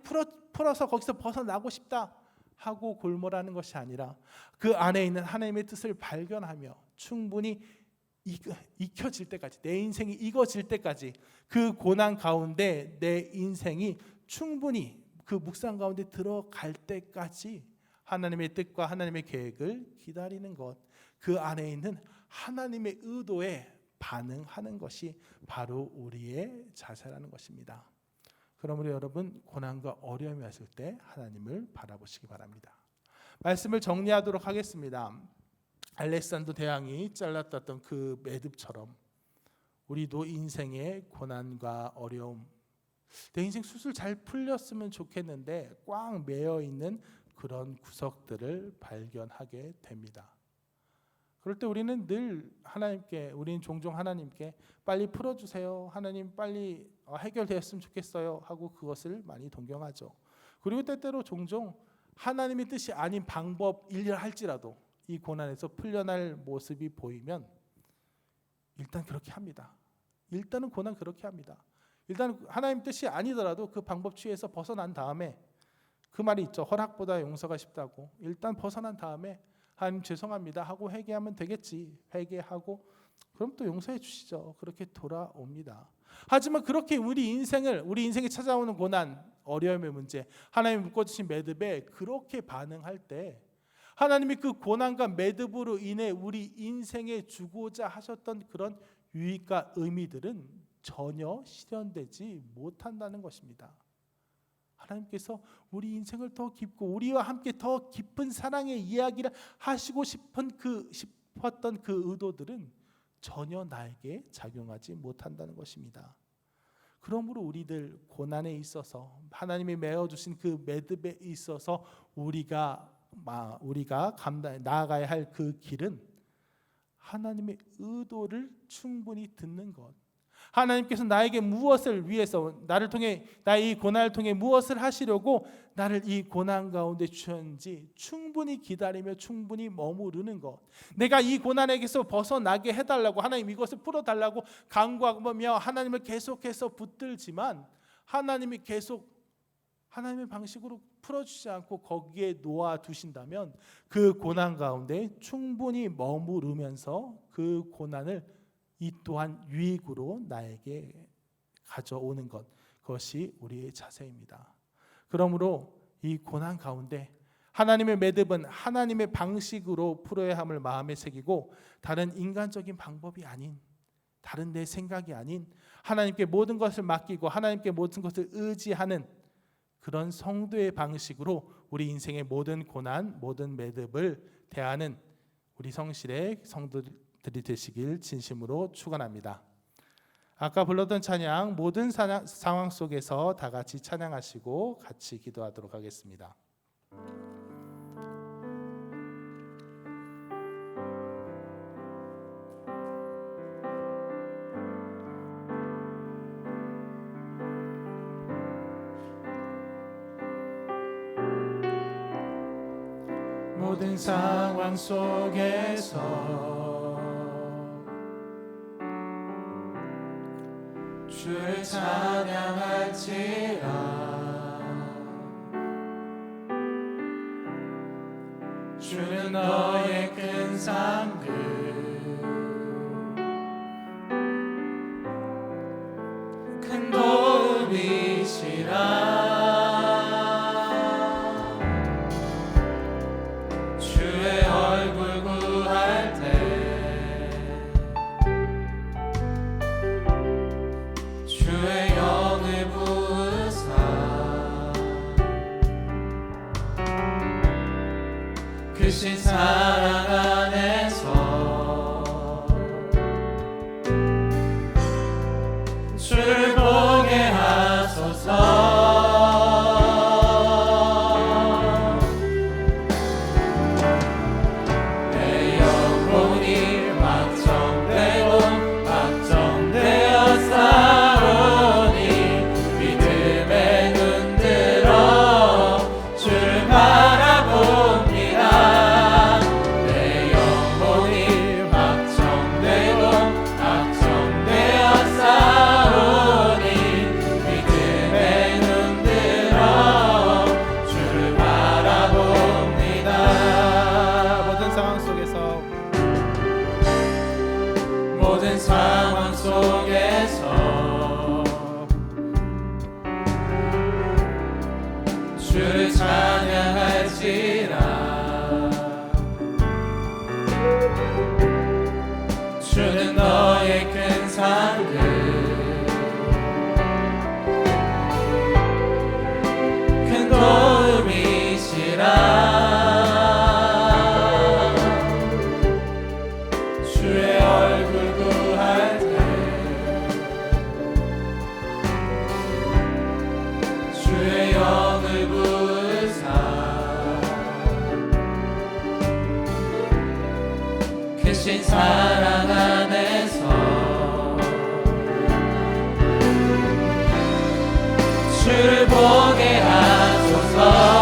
풀어서 거기서 벗어나고 싶다 하고 골몰하는 것이 아니라 그 안에 있는 하나님의 뜻을 발견하며 충분히 익혀질 때까지, 내 인생이 익어질 때까지, 그 고난 가운데 내 인생이 충분히 그 묵상 가운데 들어갈 때까지 하나님의 뜻과 하나님의 계획을 기다리는 것, 그 안에 있는 하나님의 의도에 반응하는 것이 바로 우리의 자세라는 것입니다. 그러므로 여러분, 고난과 어려움이 왔을 때 하나님을 바라보시기 바랍니다. 말씀을 정리하도록 하겠습니다. 알렉산더 대왕이 잘랐던 그 매듭처럼 우리도 인생의 고난과 어려움, 내 인생 수술 잘 풀렸으면 좋겠는데 꽉 매여 있는 그런 구석들을 발견하게 됩니다. 그럴 때 우리는 늘 우리는 종종 하나님께 빨리 풀어주세요, 하나님 빨리 해결되었으면 좋겠어요 하고 그것을 많이 동경하죠. 그리고 때때로 종종 하나님의 뜻이 아닌 방법이라 할지라도 이 고난에서 풀려날 모습이 보이면 일단 그렇게 합니다. 일단은 고난 그렇게 합니다. 일단 하나님 뜻이 아니더라도 그 방법 취해서 벗어난 다음에, 그 말이 있죠. 허락보다 용서가 쉽다고. 일단 벗어난 다음에 하나님 죄송합니다 하고 회개하면 되겠지. 회개하고 그럼 또 용서해 주시죠. 그렇게 돌아옵니다. 하지만 그렇게 우리 인생에 찾아오는 고난, 어려움의 문제, 하나님이 묶어주신 매듭에 그렇게 반응할 때 하나님이 그 고난과 매듭으로 인해 우리 인생에 주고자 하셨던 그런 유익과 의미들은 전혀 실현되지 못한다는 것입니다. 하나님께서 우리 인생을 더 깊고 우리와 함께 더 깊은 사랑의 이야기를 하시고 싶었던 그 의도들은 전혀 나에게 작용하지 못한다는 것입니다. 그러므로 우리들 고난에 있어서 하나님이 메어주신 그 매듭에 있어서 우리가 나아가야 할 그 길은 하나님의 의도를 충분히 듣는 것, 하나님께서 나에게 무엇을 위해서 나를 통해 나의 이 고난을 통해 무엇을 하시려고 나를 이 고난 가운데 주셨는지 충분히 기다리며 충분히 머무르는 것, 내가 이 고난에게서 벗어나게 해달라고 하나님 이것을 풀어달라고 간구하며 하나님을 계속해서 붙들지만 하나님이 계속 하나님의 방식으로 풀어주지 않고 거기에 놓아두신다면 그 고난 가운데 충분히 머무르면서 그 고난을 이 또한 유익으로 나에게 가져오는 것, 그것이 우리의 자세입니다. 그러므로 이 고난 가운데 하나님의 매듭은 하나님의 방식으로 풀어야 함을 마음에 새기고 다른 인간적인 방법이 아닌, 다른 내 생각이 아닌 하나님께 모든 것을 맡기고 하나님께 모든 것을 의지하는 그런 성도의 방식으로 우리 인생의 모든 고난, 모든 매듭을 대하는 우리 성실의 성도들이 되시길 진심으로 축원합니다. 아까 불렀던 찬양, 모든 상황 속에서 다 같이 찬양하시고 같이 기도하도록 하겠습니다. 모든 상황 속에서 주를 찬양할지라. 주는 너의 큰 상급 큰 도움이시라. 주의 얼굴 구할 때 주의 영을 부으사 크신 사랑 안에서 주를 보게 하소서. 내 영혼이 확정되고 확정되어 싸우니 믿음에 눈들어 주를 바라봅니다. 내 영혼이 확정되고 확정되어 싸우니 믿음에 눈들어 주를 바라봅니다. 모든 상황 속에서 모든 상황 속에서 주를 찬양할지라. 주는 너의 큰 상급 큰 도움이시라. 주의 얼굴 구할 때 주의 영을 부으사 크신 사랑 안에서 주를 보게 하소서.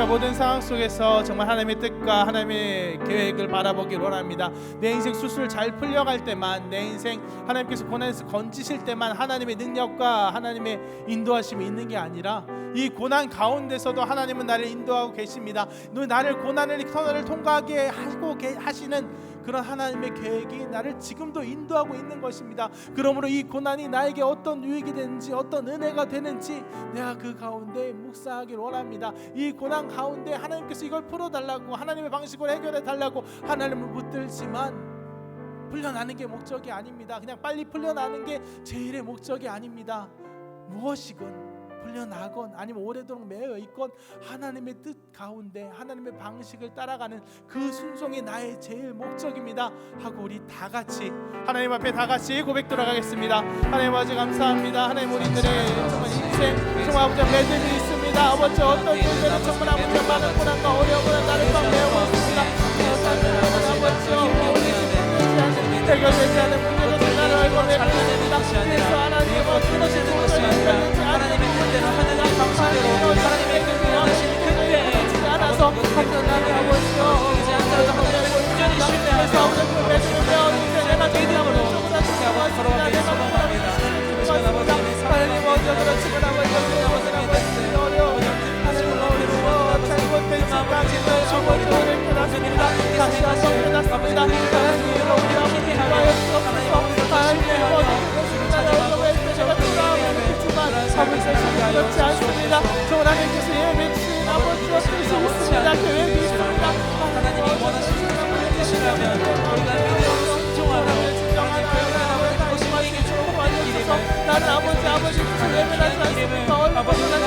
모든 상황 속에서 정말 하나님의 뜻과 하나님의 계획을 바라보길 원합니다. 내 인생 수술 잘 풀려갈 때만, 내 인생 하나님께서 고난에서 건지실 때만 하나님의 능력과 하나님의 인도하심이 있는 게 아니라 이 고난 가운데서도 하나님은 나를 인도하고 계십니다. 나를 고난을 통과하게 하고 하시는 그런 하나님의 계획이 나를 지금도 인도하고 있는 것입니다. 그러므로 이 고난이 나에게 어떤 유익이 되는지, 어떤 은혜가 되는지 내가 그 가운데 묵상하길 원합니다. 이 고난 가운데 하나님께서 이걸 풀어달라고, 하나님의 방식으로 해결해달라고 하나님을 붙들지만 풀려나는 게 목적이 아닙니다. 그냥 빨리 풀려나는 게 제일의 목적이 아닙니다. 무엇이건 풀려나건 아니면 오래도록 매여 있건 하나님의 뜻 가운데 하나님의 방식을 따라가는 그 순종이 나의 제일 목적입니다 하고 우리 다 같이 하나님 앞에 다 같이 고백 들어가겠습니다. 하나님 아버지 감사합니다. 하나님 우리들의 정말 인생 정말 아버지 매듭이 있습니다. 아버지 어떤 일들은 정말 아버지 많은 고난과 어려움을 나를 꽉 메우고 있습니다. 아버지 해결되지 않은 문제를 나를 알고 내가 있습니다. 그래서 하나님 어떻게 하나님의 뜻대로 하나님 방식대로 하나님의 뜻대로 하시는 그때 않아서 하나님 아버지여 이제 앉아서 하나님을 온전히 신뢰해서 내가 믿음으로 걸어가기를 소망합니다. 하나님 먼저 그렇지만 아버지 어려워 하나님 어려워 잘못된 생각이 아버지 오늘 깨닫습니다. 당연하지 않습니까? 얼마나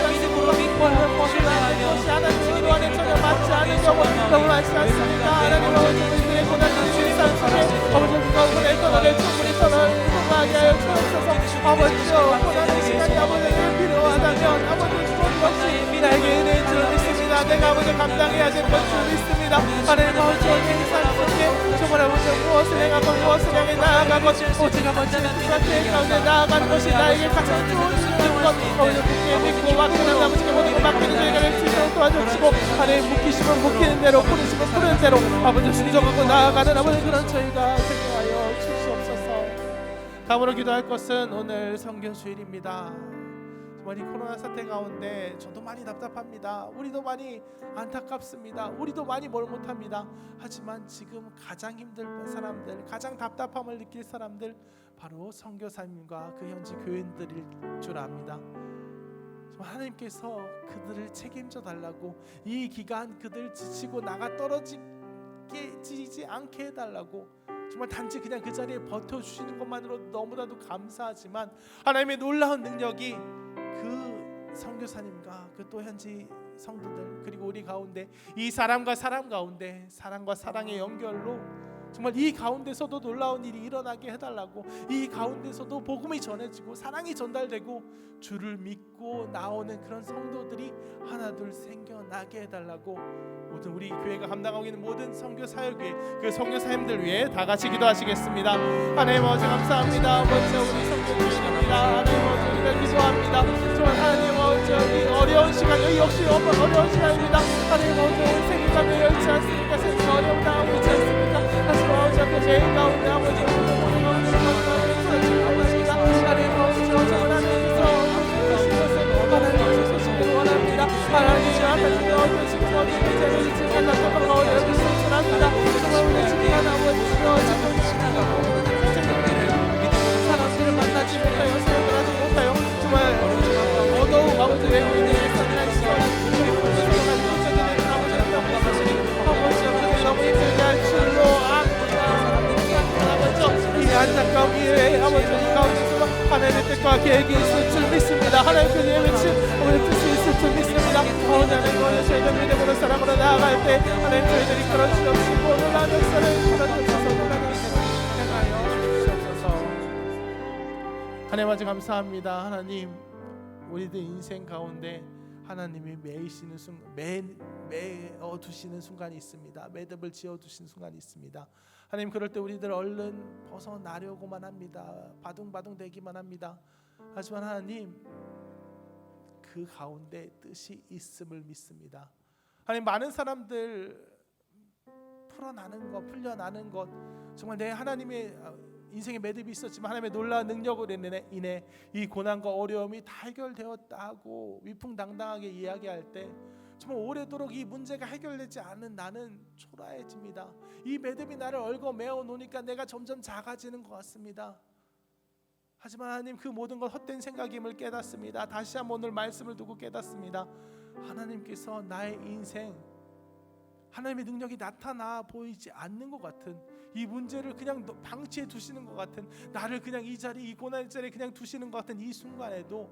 믿음으로 믿고 신뢰하며 하나님 주님 안에 전혀 맞지 않은 경우 너무 많지 않습니까? 하나님 아버지 우리의 고난을 주의산 속에 아버지 그것을 떠나를 충분히 떠나게 하여 주옵소서. 아버지여 고난의 시간이 아버지에게 필요하다면 아버지 주님 없이 나에게 은혜인 줄 믿습니다. 내가 아버지 감당해야 되는 줄 믿습니다. 하나님 아버지 이 삶 속에 정말 아버지 무엇을 행하고 무엇을 향해 나아가고 오직 아버지 그 가운데 나아가는 것이 나에게 가장 좋은 시간인 것 아버지 굳게 믿고 맡기는 아버지께 모든 것 맡기는 저희가 될 수 있도록 도와주시고 하나님 묶이시면 묶이는 대로 풀으시면 푸는 대로 아버지 순종하고 나아가는 아버지 그런 저희가 되게 하여 주시옵소서. 다음으로 기도할 것은 오늘 선교 주일입니다. 정말 이 코로나 사태 가운데 저도 많이 답답합니다. 우리도 많이 안타깝습니다. 우리도 많이 뭘 못합니다. 하지만 지금 가장 힘들 사람들, 가장 답답함을 느낄 사람들 바로 선교사님과 그 현지 교인들일 줄 압니다. 하나님께서 그들을 책임져 달라고, 이 기간 그들 지치고 나가 떨어지지 않게 해달라고, 정말 단지 그냥 그 자리에 버텨주시는 것만으로도 너무나도 감사하지만 하나님의 놀라운 능력이 그 선교사님과 그 또 현지 성도들 그리고 우리 가운데 이 사람과 사람 가운데 사랑과 사랑의 연결로 정말 이 가운데서도 놀라운 일이 일어나게 해달라고, 이 가운데서도 복음이 전해지고 사랑이 전달되고 주를 믿고 나오는 그런 성도들이 하나둘 생겨나게 해달라고, 모든 우리 교회가 감당하고 있는 모든 선교 사역에 그 선교 사님들 위해 다 같이 기도하시겠습니다. 하나님 아버지 감사합니다. 먼저 우리 선교주님입니다. 하나님 아버지 우리가 기도합니다. 정말 하나님 아버지 이 어려운 시간, 여기 역시 어려운 시간입니다. 하나님 아버지 생각이 열지 않습니까? 생각 어려움 당하고 있지 않습니까? 하나님 아버지 앞에 제일 가운데 아버지 모든 가운데 풀어주시옵소서. 하나님 아버지 정말 하나님께서 주신 것을 하나님께서 소식을 원합니다. 하나님 앞에 어려운 시간 어린 이제는 지금 나타나고 어려운 시간 합니다. 정말 우리 지금 아버지 사람들을 만나지 못하여 사역을 하지 못하여 정말 어두운 아버지 외국인들의 선한 시간 너무 힘들게 할 줄로 압니다. 이 안타까운 기회에 아버지 가운데서 하나님의 뜻과 계획이 있을 줄 믿습니다. 하나님께 외친 오늘 뜻이 있을 줄 믿습니다. 하나님 오늘 저희들 믿음으로 사랑으로 나아갈 때 하나님 저희들이 그런 수 없이 놀라운 역사를 일어나주셔서 놀라운 역사를 행하여 주시옵소서. 하나님 아버지 감사합니다. 하나님 우리들 인생 가운데 하나님이 매이시는 순간, 매어두시는 순간이 있습니다. 매듭을 지어두시는 순간이 있습니다. 하나님 그럴 때 우리들 얼른 벗어나려고만 합니다. 바둥바둥 되기만 합니다. 하지만 하나님 그 가운데 뜻이 있음을 믿습니다. 하나님 많은 사람들 풀어나는 것, 풀려나는 것, 정말 내 하나님의 인생의 매듭이 있었지만 하나님의 놀라운 능력으로 인해 이 고난과 어려움이 다 해결되었다 하고 위풍당당하게 이야기할 때 정말 오래도록 이 문제가 해결되지 않은 나는 초라해집니다. 이 매듭이 나를 얽어매어 놓으니까 내가 점점 작아지는 것 같습니다. 하지만 하나님 그 모든 것 헛된 생각임을 깨닫습니다. 다시 한번 오늘 말씀을 두고 깨닫습니다. 하나님께서 나의 인생 하나님의 능력이 나타나 보이지 않는 것 같은 이 문제를 그냥 방치해 두시는 것 같은, 나를 그냥 이 자리, 이 고난의 자리에 그냥 두시는 것 같은 이 순간에도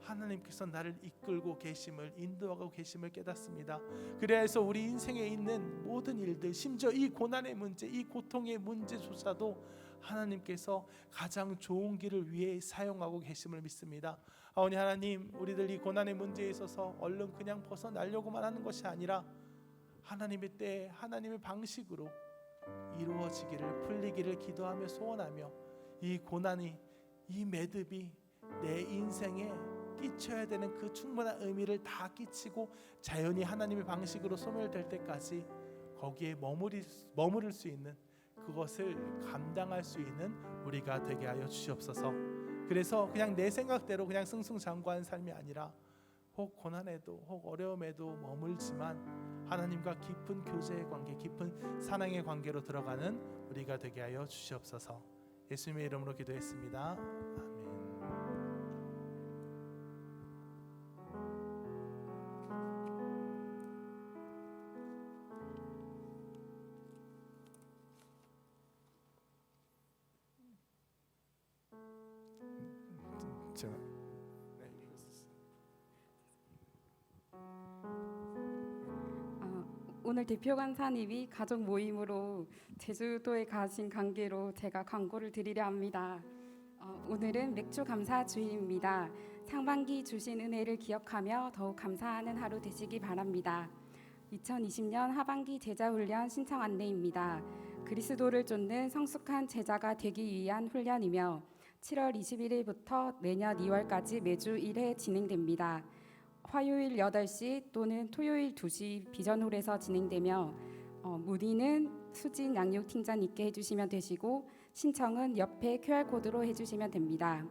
하나님께서 나를 이끌고 계심을, 인도하고 계심을 깨닫습니다. 그래서 우리 인생에 있는 모든 일들, 심지어 이 고난의 문제, 이 고통의 문제조차도 하나님께서 가장 좋은 길을 위해 사용하고 계심을 믿습니다. 아버지 하나님, 우리들 이 고난의 문제에 있어서 얼른 그냥 벗어나려고만 하는 것이 아니라 하나님의 때, 하나님의 방식으로 이루어지기를, 풀리기를 기도하며 소원하며, 이 고난이, 이 매듭이 내 인생에 끼쳐야 되는 그 충분한 의미를 다 끼치고 자연히 하나님의 방식으로 소멸될 때까지 거기에 머무를 수 있는, 그것을 감당할 수 있는 우리가 되게 하여 주시옵소서. 그래서 그냥 내 생각대로 그냥 승승장구하는 삶이 아니라 혹 고난에도 혹 어려움에도 머물지만 하나님과 깊은 교제의 관계, 깊은 사랑의 관계로 들어가는 우리가 되게 하여 주시옵소서. 예수님의 이름으로 기도했습니다. 아멘. 제가 오늘 대표 간사님이 가족 모임으로 제주도에 가신 관계로 제가 광고를 드리려 합니다. 오늘은 맥주 감사 주일입니다. 상반기 주신 은혜를 기억하며 더욱 감사하는 하루 되시기 바랍니다. 2020년 하반기 제자훈련 신청 안내입니다. 그리스도를 쫓는 성숙한 제자가 되기 위한 훈련이며 7월 21일부터 내년 2월까지 매주 1회 진행됩니다. 화요일 8시 또는 토요일 2시 비전홀에서 진행되며 문의는 수진 양육팀장님께 해주시면 되시고 신청은 옆에 QR코드로 해주시면 됩니다.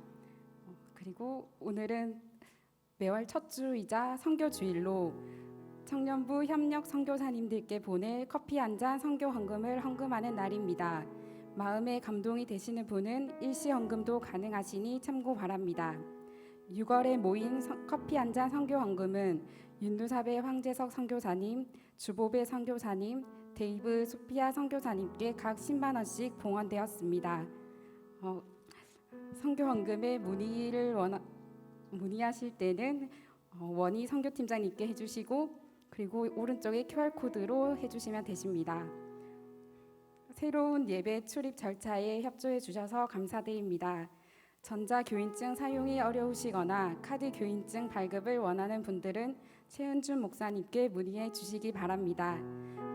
그리고 오늘은 매월 첫 주이자 선교주일로 청년부 협력 선교사님들께 보낼 커피 한 잔 선교 헌금을 헌금하는 날입니다. 마음에 감동이 되시는 분은 일시 헌금도 가능하시니 참고 바랍니다. 6월에 모인 커피 한 잔 선교 헌금은 윤두사배 황재석 선교사님, 주보배 선교사님, 데이브 소피아 선교사님께 각 10만 원씩 봉헌되었습니다. 선교 헌금에 문의하실 때는 원희 선교팀장님께 해주시고 그리고 오른쪽에 QR코드로 해주시면 되십니다. 새로운 예배 출입 절차에 협조해 주셔서 감사드립니다. 전자교인증 사용이 어려우시거나 카드 교인증 발급을 원하는 분들은 최은준 목사님께 문의해 주시기 바랍니다.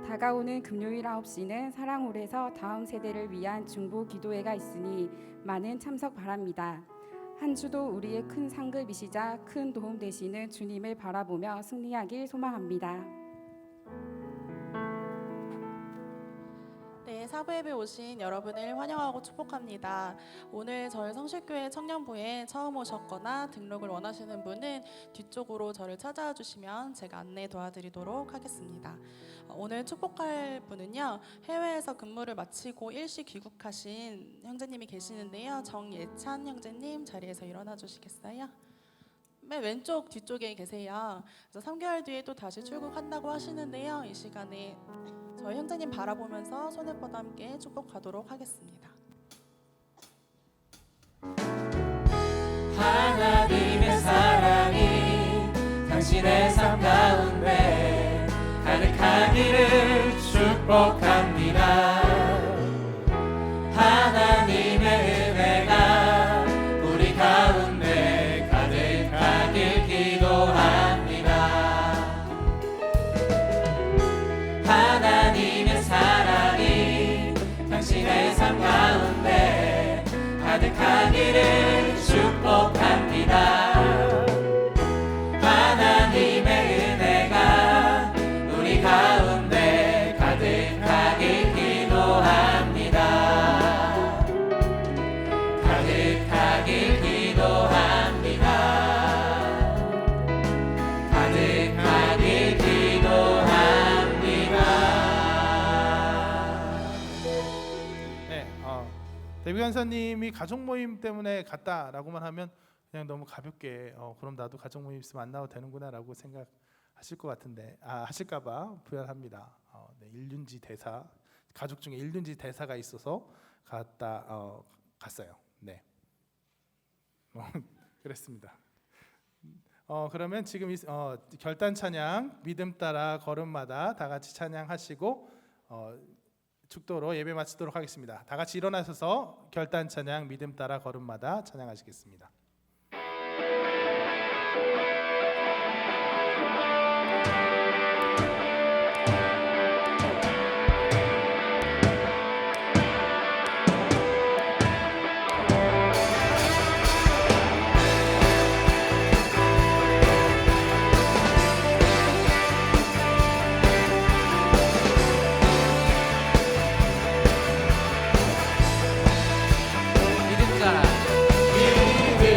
다가오는 금요일 9시는 사랑홀에서 다음 세대를 위한 중보 기도회가 있으니 많은 참석 바랍니다. 한 주도 우리의 큰 상급이시자 큰 도움 되시는 주님을 바라보며 승리하길 소망합니다. 네, 사부예배 오신 여러분을 환영하고 축복합니다. 오늘 저희 성실교회 청년부에 처음 오셨거나 등록을 원하시는 분은 뒤쪽으로 저를 찾아와 주시면 제가 안내 도와드리도록 하겠습니다. 오늘 축복할 분은요, 해외에서 근무를 마치고 일시 귀국하신 형제님이 계시는데요. 정예찬 형제님 자리에서 일어나 주시겠어요? 맨 왼쪽 뒤쪽에 계세요. 그래서 3개월 뒤에 또 다시 출국한다고 하시는데요. 이 시간에 저희 형제님 바라보면서 손을 뻗어 함께 축복하도록 하겠습니다. 하나님의 사랑이 당신의 삶 가운데 가득하기를 축복합니다. 하나님의 은혜가 우리 가운데 가득하길 기도합니다. 하나님의 사랑이 당신의 삶 가운데 가득하기를 축복합니다. 하나님의 은혜가 우리 가운데 가득하길 기도합니다. 가득하길 기도합니다. 가득하길 기도합니다. 네, 데뷔 간사님이 가족 모임 때문에 갔다라고만 하면 그냥 너무 가볍게 그럼 나도 가족 모임 있으면 안 나와도 되는구나라고 생각하실 것 같은데 하실까봐 부연합니다. 네, 일륜지 대사 가족 중에 일륜지 대사가 있어서 갔어요. 네, 그랬습니다. 그러면 지금 결단 찬양 믿음 따라 걸음마다 다 같이 찬양하시고 축도로 예배 마치도록 하겠습니다. 다 같이 일어나셔서 결단 찬양 믿음 따라 걸음마다 찬양하시겠습니다. 믿음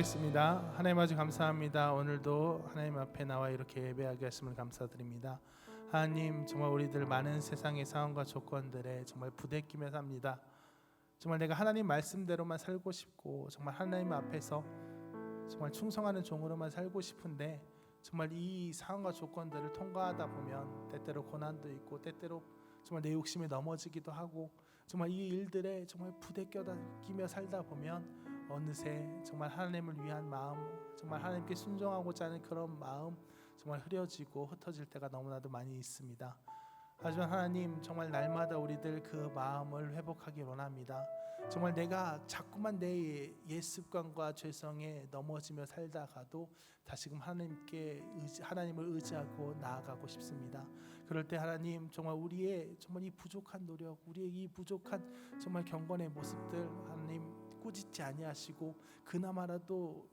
기도하겠습니다. 하나님 아버지 감사합니다. 오늘도 하나님 앞에 나와 이렇게 예배하게 하심을 감사드립니다. 하나님 정말 우리들 많은 세상의 상황과 조건들에 정말 부대끼며 삽니다. 정말 내가 하나님 말씀대로만 살고 싶고 정말 하나님 앞에서 정말 충성하는 종으로만 살고 싶은데 정말 이 상황과 조건들을 통과하다 보면 때때로 고난도 있고 때때로 정말 내 욕심에 넘어지기도 하고 정말 이 일들에 정말 부대껴끼며 살다 보면 어느새 정말 하나님을 위한 마음, 정말 하나님께 순종하고자 하는 그런 마음 정말 흐려지고 흩어질 때가 너무나도 많이 있습니다. 하지만 하나님 정말 날마다 우리들 그 마음을 회복하기 원합니다. 정말 내가 자꾸만 내 옛 습관과 죄성에 넘어지며 살다가도 다시금 하나님을 의지하고 나아가고 싶습니다. 그럴 때 하나님 정말 우리의 정말 이 부족한 노력, 우리의 이 부족한 정말 경건의 모습들 하나님 꾸짖지 아니하시고 그나마라도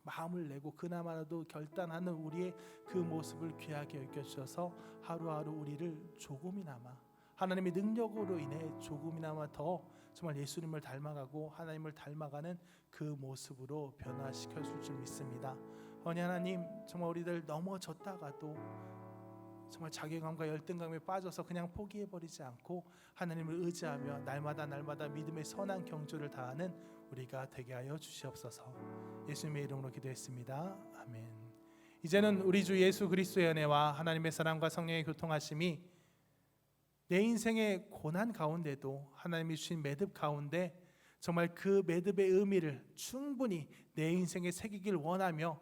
마음을 내고 그나마라도 결단하는 우리의 그 모습을 귀하게 여겨주셔서 하루하루 우리를 조금이나마 하나님의 능력으로 인해 조금이나마 더 정말 예수님을 닮아가고 하나님을 닮아가는 그 모습으로 변화시켜 줄 믿습니다. 하나님 정말 우리들 넘어졌다가도 정말 자괴감과 열등감에 빠져서 그냥 포기해버리지 않고 하나님을 의지하며 날마다 믿음의 선한 경주를 다하는 우리가 되게 하여 주시옵소서. 예수님의 이름으로 기도했습니다. 아멘. 이제는 우리 주 예수 그리스도의 은혜와 하나님의 사랑과 성령의 교통하심이 내 인생의 고난 가운데도 하나님이 주신 매듭 가운데 정말 그 매듭의 의미를 충분히 내 인생에 새기길 원하며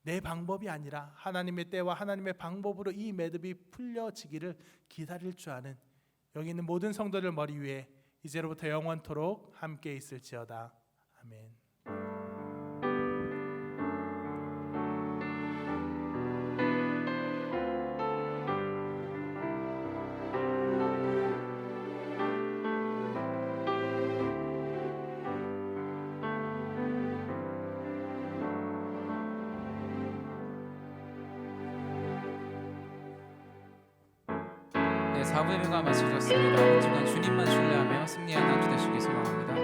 내 방법이 아니라 하나님의 때와 하나님의 방법으로 이 매듭이 풀려지기를 기다릴 줄 아는 여기 있는 모든 성도들 머리 위에 이제로부터 영원토록 함께 있을지어다. 아멘. 네, 4부 예배가 마쳐졌습니다. 한 주간 주님만 신뢰하며 승리하는 한 주 되시길 소망합니다.